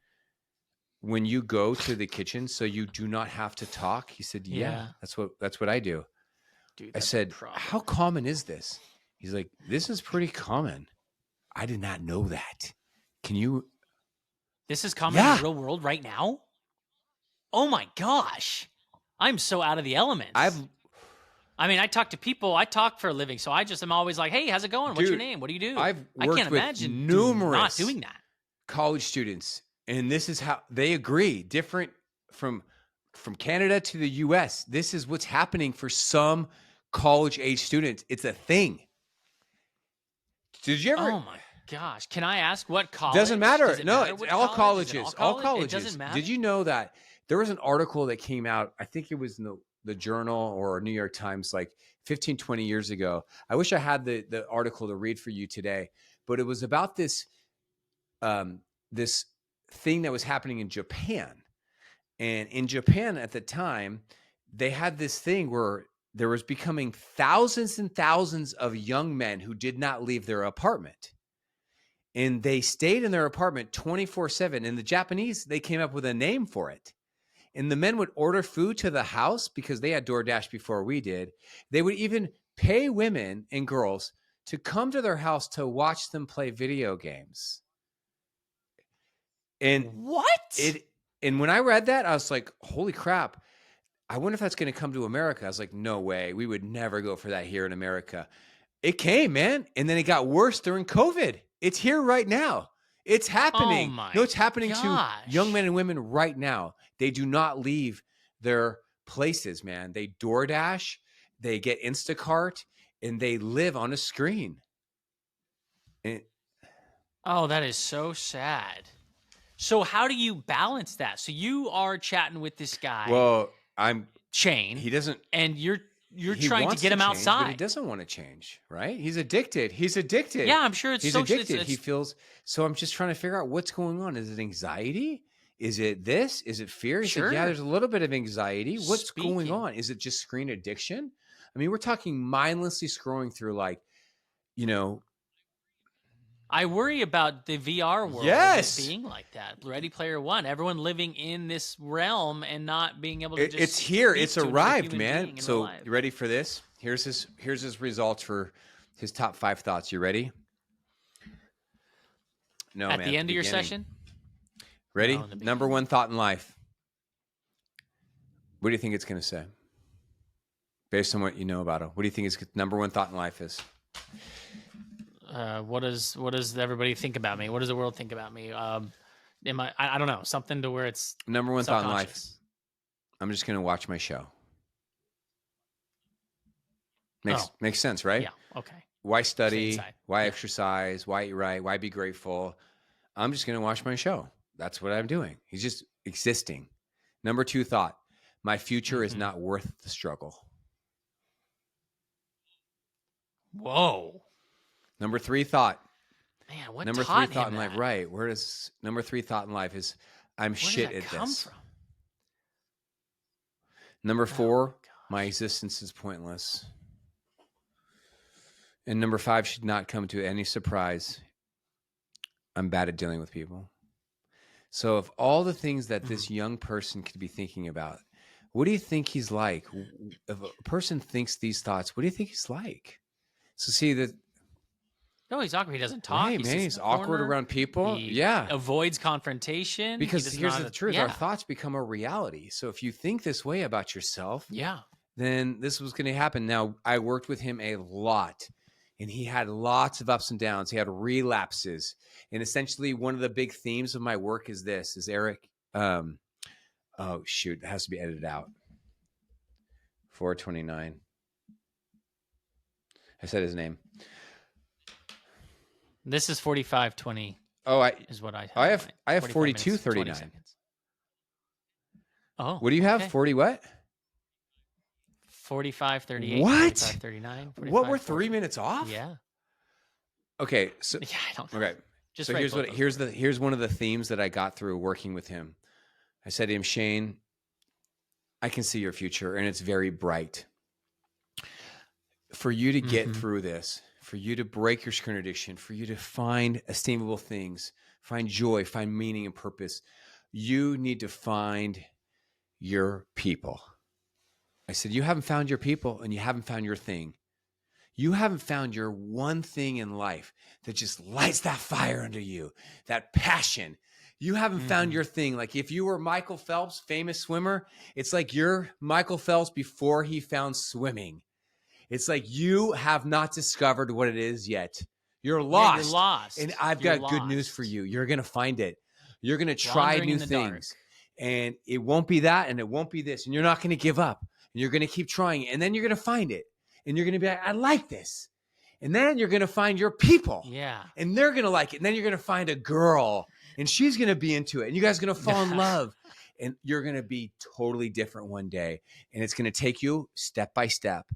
when you go to the kitchen so you do not have to talk? He said, yeah, Yeah. that's what I do. Dude, I that's a said, problem. how common is this? He's like, this is pretty common. I did not know that. Can you? This is common in Yeah. the real world right now? Oh my gosh. I'm so out of the elements. I mean, I talk to people. I talk for a living, so I just am always like, "Hey, how's it going? What's your Dude, name? What do you do?" I've I worked can't with imagine not numerous doing that. college students, and this is how they agree. Different from Canada to the US. This is what's happening for some college age students. It's a thing. Did you ever? Oh my gosh. Can I ask what college? Doesn't matter. Does it No, matter it's which all college? Is it all colleges. All college? It colleges. doesn't matter. Did you know that there was an article that came out? I think it was in the Journal or New York Times like 15, 20 years ago. I wish I had the article to read for you today, but it was about this thing that was happening in Japan. And in Japan at the time, they had this thing where there was becoming thousands and thousands of young men who did not leave their apartment. And they stayed in their apartment 24/7. And the Japanese, they came up with a name for it. And the men would order food to the house because they had DoorDash before we did. They would even pay women and girls to come to their house to watch them play video games. And What? and when I read that, I was like, holy crap. I wonder if that's going to come to America. I was like, no way. We would never go for that here in America. It came, man. And then it got worse during COVID. It's here right now. It's Oh happening. my No, it's happening to young gosh. men and women right now. They do not leave their places, man. They DoorDash, they get Instacart, and they live on a screen. And Oh, that is so sad. So how do you balance that? So you are chatting with this guy, well, Shane, he doesn't and you're he trying to wants get him change, but he outside. doesn't want to change, right? He's addicted. He's addicted. Yeah, I'm sure it's He's social. addicted. He feels so. I'm just trying to figure out what's going on. Is it anxiety? Is it this? Is it fear? He said, yeah, Sure. there's a little bit of anxiety. What's going Speaking. on? Is it just screen addiction? I mean, we're talking mindlessly scrolling through like, you know, I worry about the VR world of yes, it being like that. Ready Player One, everyone living in this realm and not being able to just it's here. speak It's to another arrived, human man. being in real So life. you ready for this? Here's his results for his top 5 thoughts. You ready? No, At man. the end of your beginning. session? Ready? No, in the Number beginning. one thought in life. What do you think it's going to say? Based on what you know about him, what do you think his number one thought in life is? What does everybody think about me? What does the world think about me? Am I don't know, something to where it's Number one thought in life. subconscious. I'm just going to watch my show. Oh, Makes sense, right? yeah. Okay. Why Stay study? inside. Why Yeah. exercise? Why eat right? Why be grateful? I'm just going to watch my show. That's what I'm doing. He's just existing. Number 2 thought. My future is Mhm. not worth the struggle. Whoa. Number 3 thought. Man, what Number 3 taught thought him in life. that? Right. Where does number 3 thought in life is I'm Where shit does that at come this. from? Number Oh 4, my gosh. existence is pointless. And number 5 should not come to any surprise. I'm bad at dealing with people. So of all the things that Mhm. this young person could be thinking about, what do you think he's like? If a person thinks these thoughts, what do you think he's like? So see that, No, he's awkward. He doesn't talk. right, He man, sits in he's the awkward corner. around people. He Yeah. avoids confrontation. He Because does here's not. the truth, our Yeah. thoughts become a reality. So if you think this way about yourself, Yeah. then this was going to happen. Now, I worked with him a lot, and he had lots of ups and downs. He had relapses. And essentially, one of the big themes of my work is this, is Eric, oh, shoot, it has to be edited out. 429. I said his name. This is 45:20 Oh, is what I have. I have 45 minutes, 42:39. 20 seconds. Oh, What do you have? okay. 40 what? 45:38. What? 45:39. What, we're 3 minutes off? Yeah. Okay, so Yeah, I don't know. okay. Just So write here's both what those here's words. the here's one of the themes that I got through working with him. I said to him, Shane, I can see your future and it's very bright. For you to get through this, for you to break your screen addiction, for you to find esteemable things, find joy, find meaning and purpose, you need to find your people. I said, you haven't found your people and you haven't found your thing. You haven't found your one thing in life that just lights that fire under you, that passion. You haven't found your thing. Like if you were Michael Phelps, famous swimmer, it's like you're Michael Phelps before he found swimming. It's like you have not discovered what it is yet. You're lost. Yeah, you're lost. And I've got good news for you. You're going to find it. You're going to try Wandering new in the things. dark. And it won't be that and it won't be this. And you're not going to give up. And you're going to keep trying. And then you're going to find it. And you're going to be like, I like this. And then you're going to find your people. Yeah. And they're going to like it. And then you're going to find a girl. And she's going to be into it. And you guys are going to fall in love. And you're going to be totally different one day. And it's going to take you step by step.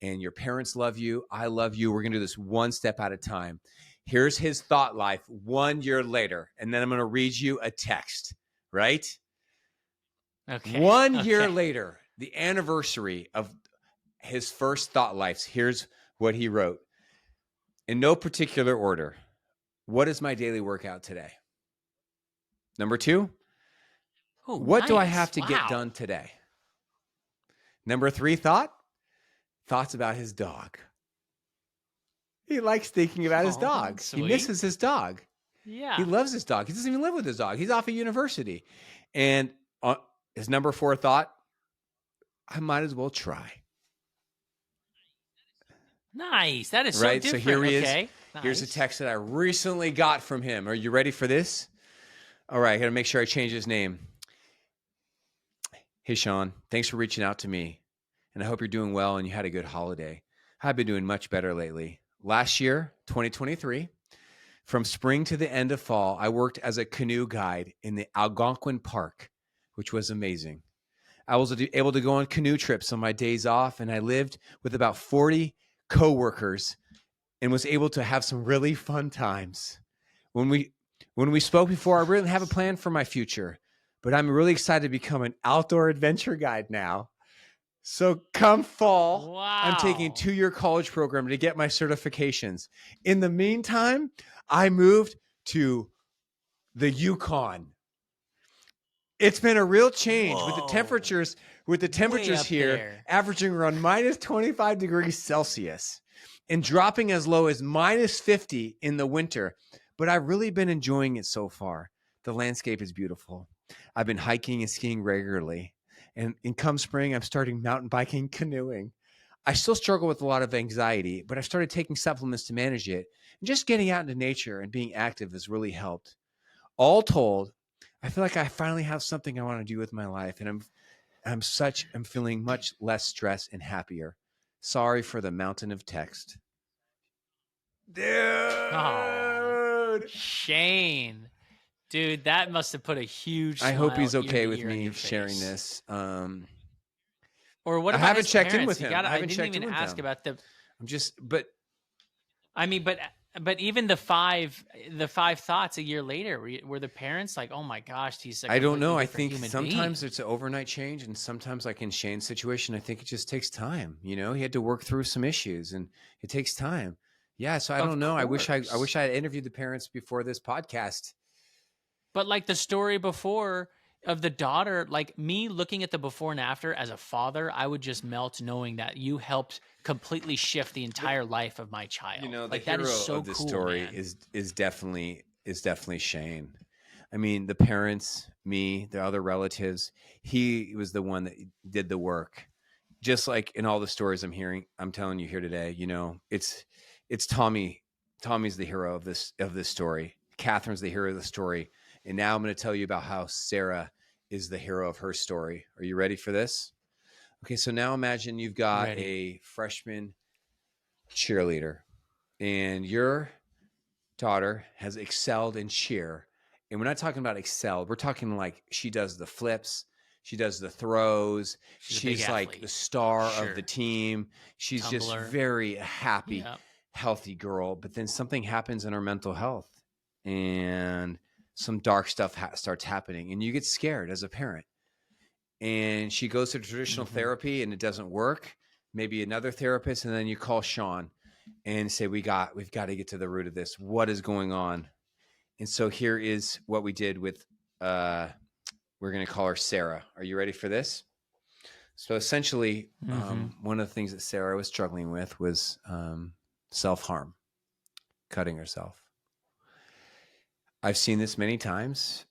And your parents love you. I love you. We're going to do this one step at a time. Here's his thought life 1 year later. And then I'm going to read you a text, right? Okay. 1 year later, the anniversary of his first thought lives. Here's what he wrote. In no particular order. What is my daily workout today? Number 2. Oh, what do I nice. have to get done today? Number 3 thoughts about his dog. He likes thinking about his dog. Sweet. He misses his dog. Yeah. He loves his dog. He doesn't even live with his dog. He's off at university. And his number 4 thought, I might as well try. Nice. That is so right. different. So here he is. Nice. Here's a text that I recently got from him. Are you ready for this? All right. I got to make sure I change his name. Hey, Sean, thanks for reaching out to me. And I hope you're doing well and you had a good holiday. I've been doing much better lately. Last year, 2023, from spring to the end of fall, I worked as a canoe guide in the Algonquin Park, which was amazing. I was able to go on canoe trips on my days off, and I lived with about 40 coworkers and was able to have some really fun times. When we spoke before, I really didn't have a plan for my future, but I'm really excited to become an outdoor adventure guide now. So come fall, I'm taking a 2-year college program to get my certifications. In the meantime, I moved to the Yukon. It's been a real change with the temperatures here there. averaging around minus 25 degrees Celsius and dropping as low as minus 50 in the winter. But I've really been enjoying it so far. The landscape is beautiful. I've been hiking and skiing regularly. And come spring, I'm starting mountain biking, canoeing. I still struggle with a lot of anxiety, but I started taking supplements to manage it. And just getting out into nature and being active has really helped. All told, I feel like I finally have something I want to do with my life. And I'm feeling much less stressed and happier. Sorry for the mountain of text. Dude. Oh, Shane. Dude, that must have put a huge smile. I hope he's okay with ear me sharing this. Or what about I haven't his checked parents? in with him. I haven't didn't checked even in with ask them. about the. I'm just, but I mean, but even the five thoughts a year later, were the parents like, "Oh my gosh, he's like I don't know. I think think sometimes it's an overnight change, and sometimes, like in Shane's situation, I think it just takes time. You know, he had to work through some issues, and it takes time. Yeah, so I don't know. I wish I had interviewed the parents before this podcast. But like the story before of the daughter, like me looking at the before and after as a father, I would just melt knowing that you helped completely shift the The, entire life of my child. the Like that is hero so of this cool, story man. is definitely Shane. I mean, the parents, me, the other relatives, he was the one that did the work. Just like in all the stories I'm telling you here today, it's Tommy. Tommy's the hero of this story. Catherine's the hero of the story. And now I'm going to tell you about how Sarah is the hero of her story. Are you ready for this? Okay, so now imagine you've got Ready. a freshman cheerleader and your daughter has excelled in cheer. And we're not talking about excelled. We're talking like she does the flips, she does the throws. She's a big She's like the athlete. star of the Sure. team. She's just Tumbler. very happy, Yeah. healthy girl. But then something happens in her mental health and some dark stuff starts happening. And you get scared as a parent. And she goes to traditional Mm-hmm. therapy and it doesn't work. Maybe another therapist. And then you call Sean and say, we've got to get to the root of this. What is going on? And so here is what we did with, we're going to call her Sarah. Are you ready for this? So essentially, Mm-hmm. one of the things that Sarah was struggling with was self-harm, cutting herself. I've seen this many times.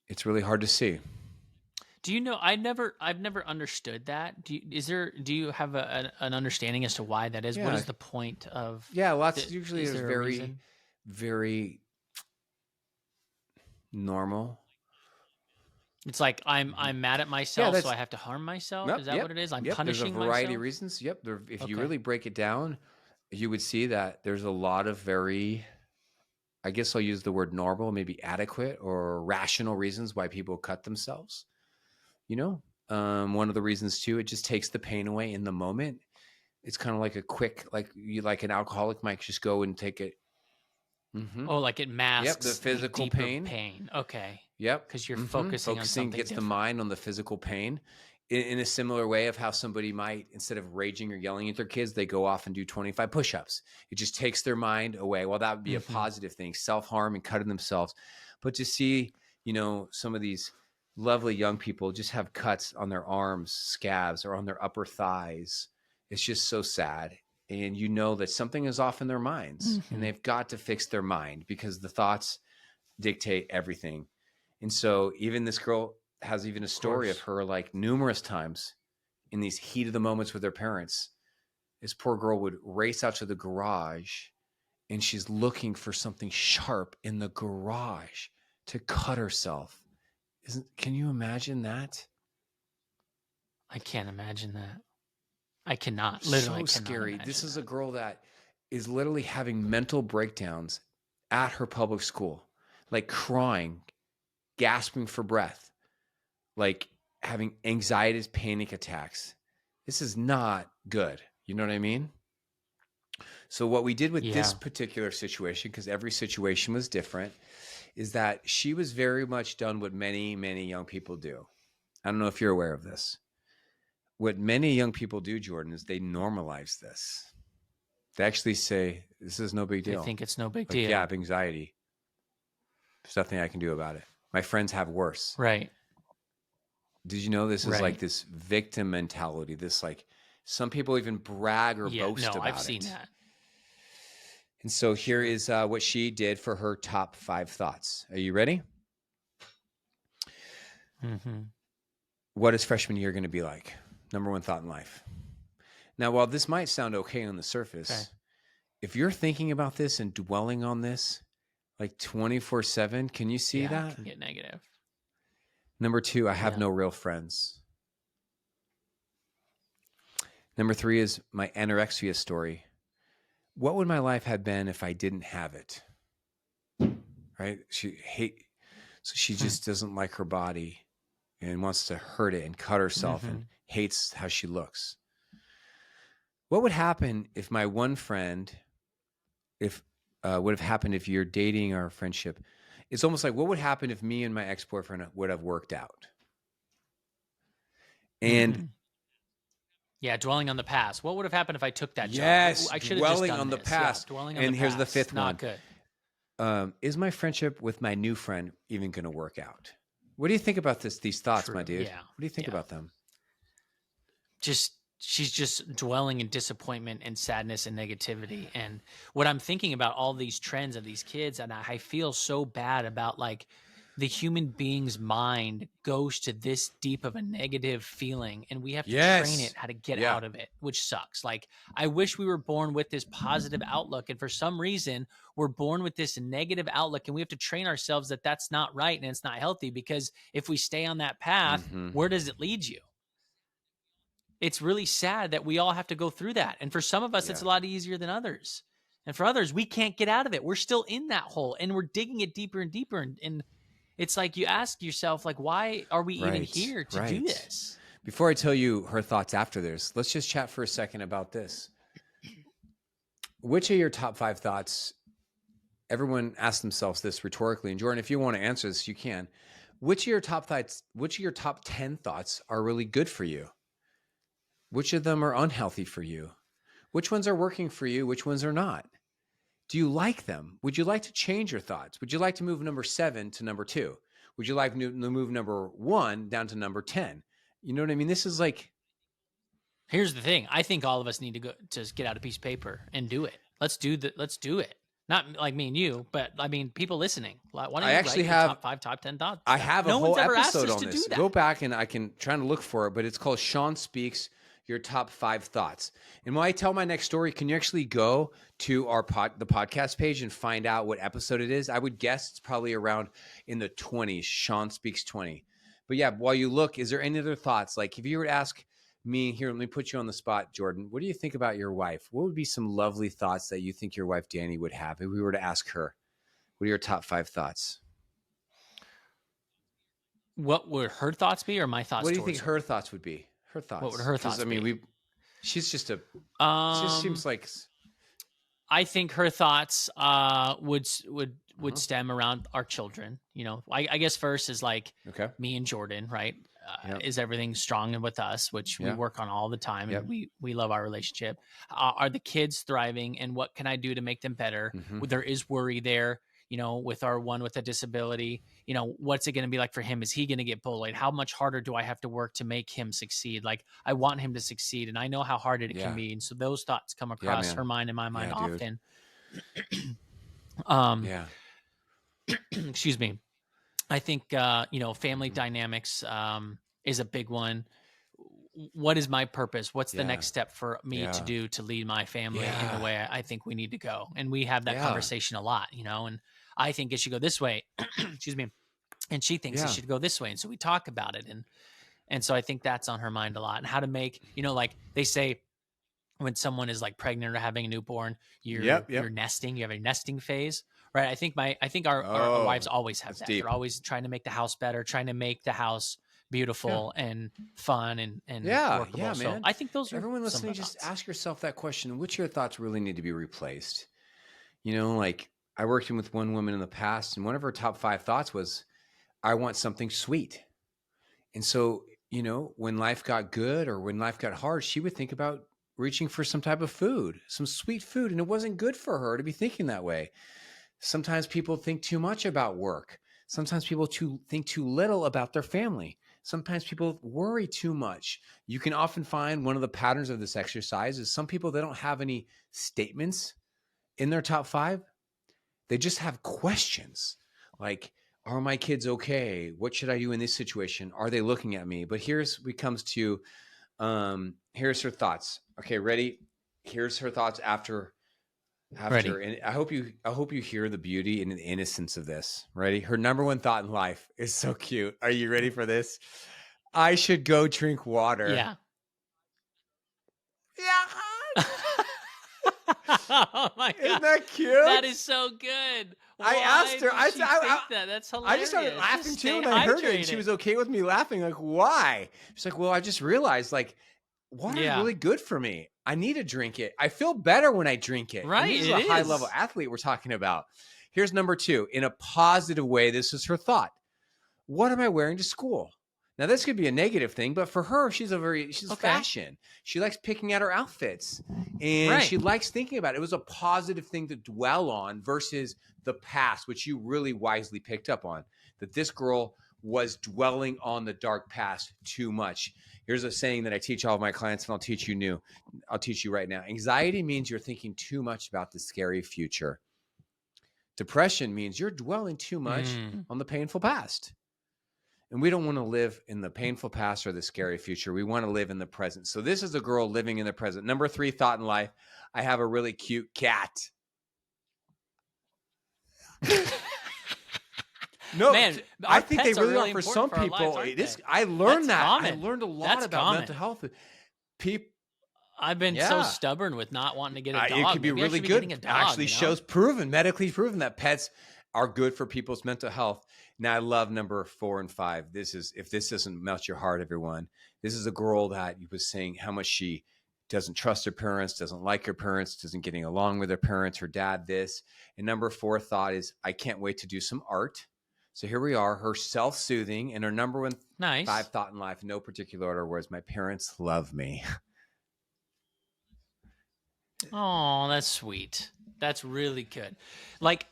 It's really hard to see. Do you know? I've never understood that. Do you have an understanding as to why that is? What Yeah. is the point of? Yeah. Usually Is there's there a very, reason? very normal. It's like Mhm. I'm mad at Yeah. myself, so That's, I have to harm myself. yep. Is that what Yep. it is? I'm Yep. There's a punishing variety of myself. reasons. Yep. If you Okay. really break it down, you would see that there's a lot of very, I guess I'll use the word normal, maybe adequate or rational reasons why people cut themselves. One of the reasons too, it just takes the pain away in the moment. It's kind of like a quick, like an alcoholic might just go and take it. Mm-hmm. Oh, like it Yep, the masks the physical deeper pain. pain. Okay. Yep. Because you're Mm-hmm. focusing on Focusing something gets the different. mind on the physical pain in a similar way of how somebody might, instead of raging or yelling at their kids, they go off and do 25 push-ups. It just takes their mind away. Well, that would be a Mm-hmm. positive thing, self-harm and cutting themselves. But to see, some of these lovely young people just have cuts on their arms, scabs, or on their upper thighs, it's just so sad. And you know that something is off in their minds and Mm-hmm. they've got to fix their mind because the thoughts dictate everything. And so even this girl has even a Of story of course. her like numerous times in these heat of the moments with her parents. This poor girl would race out to the garage and she's looking for something sharp in the garage to cut herself. Can you imagine that? I can't imagine that. I cannot. Literally, I So cannot scary. This imagine is a that. girl that is literally having mental breakdowns at her public school, like crying, gasping for breath, like having anxiety, panic attacks. This is not good. You know what I mean? So what we did with this Yeah. particular situation, because every situation was different, is that she was very much done what many, many young people do. I don't know if you're aware of this. What many young people do, Jordan, is they normalize this. They actually say, this is no big They deal. think it's no big Like, yeah, I deal. have anxiety. There's nothing I can do about it. My friends have worse. Right. Did you know this is like Right. this victim mentality? This like some people even brag or Yeah. boast No, I've about seen it. that. And so here Sure. is what she did for her top 5 thoughts. Are you ready? Mm-hmm. What is freshman year going to be like? Number one thought in life. Now, while this might sound okay on the surface, Okay. if you're thinking about this and dwelling on this like 24/7, can you see Yeah, it that? can get negative. Number 2, I have Yeah. no real friends. Number 3 is my anorexia story. What would my life have been if I didn't have it? Right? So she Hmm. just doesn't like her body and wants to hurt it and cut herself Mm-hmm. and hates how she looks. What would happen if my one friend, if would have happened if you're dating our friendship? It's almost like what would happen if me and my ex-boyfriend would have worked out? And Mm-hmm. Yeah, dwelling on the past. What would have happened if I took that job? yes, I should have just dwelling done on the this. Yeah, past. dwelling on the And here's the past. fifth Not one. good. Is my friendship with my new friend even going to work out? What do you think about these thoughts, my True. dude? Yeah. What do you think Yeah. about them? She's just dwelling in disappointment and sadness and negativity. And what I'm thinking about all these trends of these kids, and I feel so bad about like the human being's mind goes to this deep of a negative feeling, and we have to train it Yes. how to get Yeah. out of it, which sucks. Like, I wish we were born with this positive outlook, and for some reason we're born with this negative outlook, and we have to train ourselves that that's not right and it's not healthy, because if we stay on that path, Mm-hmm. where does it lead you? It's really sad that we all have to go through that. And for some of us, it's Yeah. a lot easier than others. And for others, we can't get out of it. We're still in that hole and we're digging it deeper and deeper. And it's like you ask yourself, like, why are we even Right. here to do Right. this? Before I tell you her thoughts after this, let's just chat for a second about this. Which are your top 5 thoughts? Everyone asks themselves this rhetorically. And Jordan, if you want to answer this, you can. Which of your top thoughts, which of your top 10 thoughts are really good for you? Which of them are unhealthy for you? Which ones are working for you? Which ones are not? Do you like them? Would you like to change your thoughts? Would you like to move number 7 to number 2? Would you like to move number 1 down to number 10? You know what I mean? This is like, Here's the thing. I think all of us need to go to get out a piece of paper and do it. Let's do it. Not like me and you, but I mean, people listening. Why don't I you actually write your have, top 5, top 10 thoughts I down? have a No one's whole ever asked episode us on to do this. that. Go back and I can try to look for it, but it's called Sean Speaks Your Top 5 Thoughts. And when I tell my next story, can you actually go to the podcast page and find out what episode it is? I would guess it's probably around in the 20s, Sean Speaks 20. But yeah, while you look, is there any other thoughts? Like if you were to ask me here, let me put you on the spot, Jordan. What do you think about your wife? What would be some lovely thoughts that you think your wife, Danny, would have if we were to ask her? What are your top 5 thoughts? What would her thoughts be, or my thoughts What do you think towards her? her thoughts would be? Her What would thoughts, her because thoughts I mean, be? she's just a, she just Um, seems like, I think her thoughts would uh-huh. stem around our children. You know, I guess first is like Okay. me and Jordan, right? Yep. Is everything strong and with us, which we Yeah. work on all the time, Yep. and we love our relationship. Are the kids thriving, and what can I do to make them better? Mm-hmm. There is worry there, you know, with our one with a disability. You know, what's it going to be like for him? Is he going to get bullied? How much harder do I have to work to make him succeed? Like, I want him to succeed, and I know how hard it can Yeah. be. And so those thoughts come Yeah, across her man. mind and my mind Yeah, dude. often. um Yeah. Excuse me. I think you know, family dynamics is a big one. What is my purpose? What's the Yeah. next step for me to Yeah. do to lead my family in the Yeah. way I think we need to go? And we have that Yeah. conversation a lot, you know, and I think it should go this way. Excuse me. And she thinks it Yeah. should go this way. And so we talk about it. And so I think that's on her mind a lot. And how to make, you know, like they say when someone is like pregnant or having a newborn, Yep. you're Yep. nesting, you have a nesting phase. Right. I think our wives Oh, always have that's that. They're deep. always trying to make the house better, trying to make the house Yeah. beautiful and fun and Yeah. workable. Yeah, So man. I think those are Everyone some of listening, the just thoughts. ask yourself that question. Which of your thoughts really need to be replaced? You know, like I worked in with one woman in the past, and one of her top 5 thoughts was, I want something sweet. And so, you know, when life got good or when life got hard, she would think about reaching for some type of food, some sweet food. And it wasn't good for her to be thinking that way. Sometimes people think too much about work. Sometimes people think too little about their family. Sometimes people worry too much. You can often find one of the patterns of this exercise is some people, they don't have any statements in their top 5. They just have questions like, are my kids okay? What should I do in this situation? Are they looking at me? But comes to here's her thoughts. Okay, ready? Here's her thoughts after Ready. and I hope you hear the beauty and the innocence of this. Ready? Her number one thought in life is so cute. Are you ready for this? I should go drink water. Yeah. Yeah. Oh my Isn't god. that cute? That is so good. I asked her. Why did she think that? That's hilarious. I just started laughing Just too stay when I heard it. And she hydrated. was okay with me laughing. Like, why? She's like, well, I just realized like water is Yeah. really good for me. I need to drink it. I feel better when I drink it. Right, And this is it a high is. level athlete we're talking about. Here's number 2. In a positive way, this is her thought. What am I wearing to school? Now this could be a negative thing, but for her, she's Okay. fashion. She likes picking out her outfits, and Right. she likes thinking about it. It was a positive thing to dwell on versus the past, which you really wisely picked up on. That this girl was dwelling on the dark past too much. Here's a saying that I teach all of my clients, and I'll teach you right now. Anxiety means you're thinking too much about the scary future. Depression means you're dwelling too much on the painful past. And we don't want to live in the painful past or the scary future. We want to live in the present. So this is a girl living in the present. Number 3 thought in life. I have a really cute cat. No, Man, I our think they pets are really are for important some for our people. lives, It is. aren't they? I learned That's that. I common. learned a lot That's about common. mental health. People, I've been so yeah. stubborn with not wanting to get a dog. It could be Maybe I really should be good. getting a dog, Actually you know? shows medically proven that pets are good for people's mental health. Now I love number 4 and 5. If this doesn't melt your heart, everyone, this is a girl that was saying how much she doesn't trust her parents, doesn't like her parents, doesn't getting along with her parents, her dad, this. And number 4 thought is, I can't wait to do some art. So here we are, her self-soothing, and her number 1 Nice. 5 thought in life, no particular order, was my parents love me. Oh, that's sweet. That's really good. Like,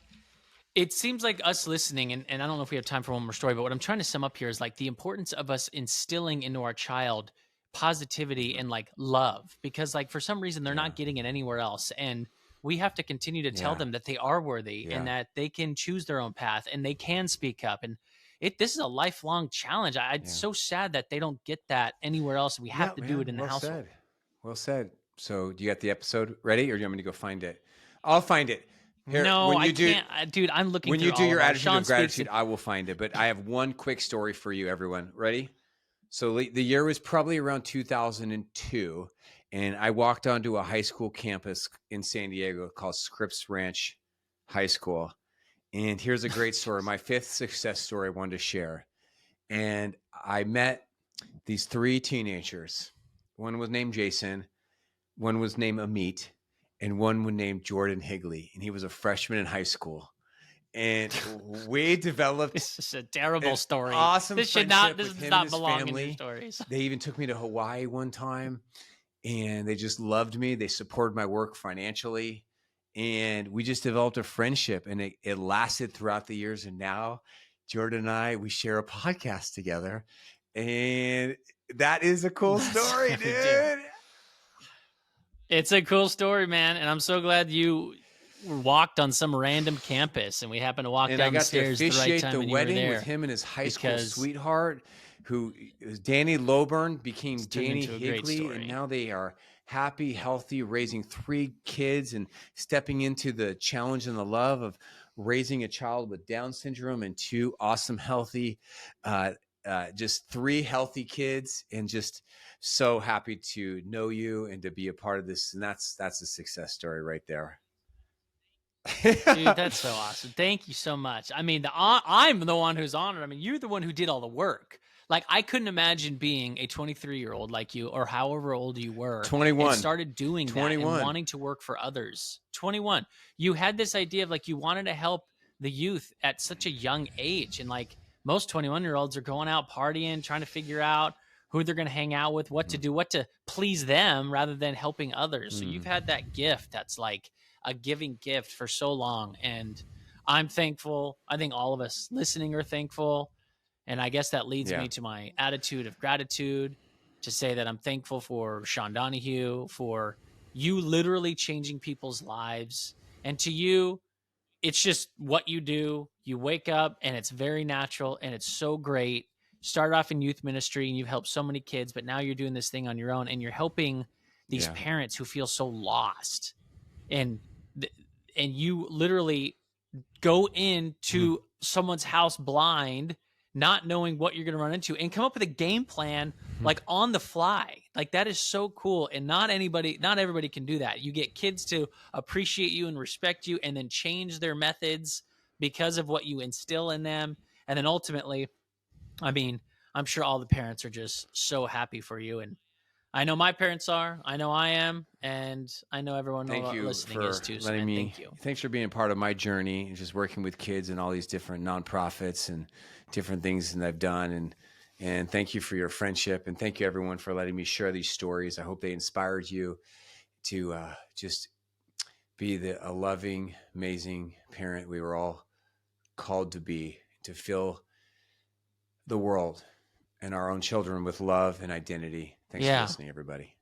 it seems like us listening, and I don't know if we have time for one more story, but what I'm trying to sum up here is like the importance of us instilling into our child positivity and like love, because like for some reason they're not getting it anywhere else. And we have to continue to tell them that they are worthy and that they can choose their own path and they can speak up. And this is a lifelong challenge. It's so sad that they don't get that anywhere else. We have to do it in the household. Well said. So do you got the episode ready, or do you want me to go find it? I'll find it. Here, No, I can't. Dude, I'm looking when through you do all your of ours. attitude Sean of gratitude, speaks I will find it. But I have one quick story for you, everyone. Ready? So the year was probably around 2002, and I walked onto a high school campus in San Diego called Scripps Ranch High School. And here's a great story, my 5th success story I wanted to share. And I met these 3 teenagers. One was named Jason, one was named Amit, and one was named Jordan Higley, and he was a freshman in high school. And we developed This is a terrible story. Awesome. This should not. not. This does not belong in your stories. They even took me to Hawaii one time, and they just loved me. They supported my work financially, and we just developed a friendship, and it lasted throughout the years. And now, Jordan and I, we share a podcast together, and that is a cool story, dude. It's a cool story, man, and I'm so glad you walked on some random campus, and we happened to walk down the stairs at the right time. The wedding with him and his high school sweetheart, who Danny Loburn became Danny Higley, and now they are happy, healthy, raising 3 kids and stepping into the challenge and the love of raising a child with Down syndrome and 2 awesome, healthy, just 3 healthy kids, and just so happy to know you and to be a part of this. And that's a success story right there. Dude, that's so awesome. Thank you so much. I mean, I'm the one who's honored. I mean, you're the one who did all the work. Like, I couldn't imagine being a 23-year-old like you, or however old you were, 21, and started doing 21. That and wanting to work for others. 21. You had this idea of like you wanted to help the youth at such a young age, and like most 21-year-olds are going out partying, trying to figure out who they're going to hang out with, what to do, what to please them, rather than helping others. So you've had that gift that's like a giving gift for so long, and I'm thankful. I think all of us listening are thankful, and I guess that leads me to my attitude of gratitude, to say that I'm thankful for Sean Donohue, for you literally changing people's lives, and to you, it's just what you do. You wake up and it's very natural and it's so great. Started off in youth ministry and you've helped so many kids, but now you're doing this thing on your own and you're helping these parents who feel so lost. And you literally go into someone's house blind, not knowing what you're going to run into, and come up with a game plan like on the fly. Like, that is so cool. And not everybody can do that. You get kids to appreciate you and respect you, and then change their methods because of what you instill in them. And then ultimately, I mean, I'm sure all the parents are just so happy for you. And I know my parents are. I know I am, and I know everyone listening is too. So, man, thank you. Thanks for being a part of my journey and just working with kids and all these different nonprofits and different things that I've done. And thank you for your friendship. And thank you, everyone, for letting me share these stories. I hope they inspired you to just be a loving, amazing parent we were all called to be, to fill the world and our own children with love and identity. Thanks for Yeah. listening, everybody.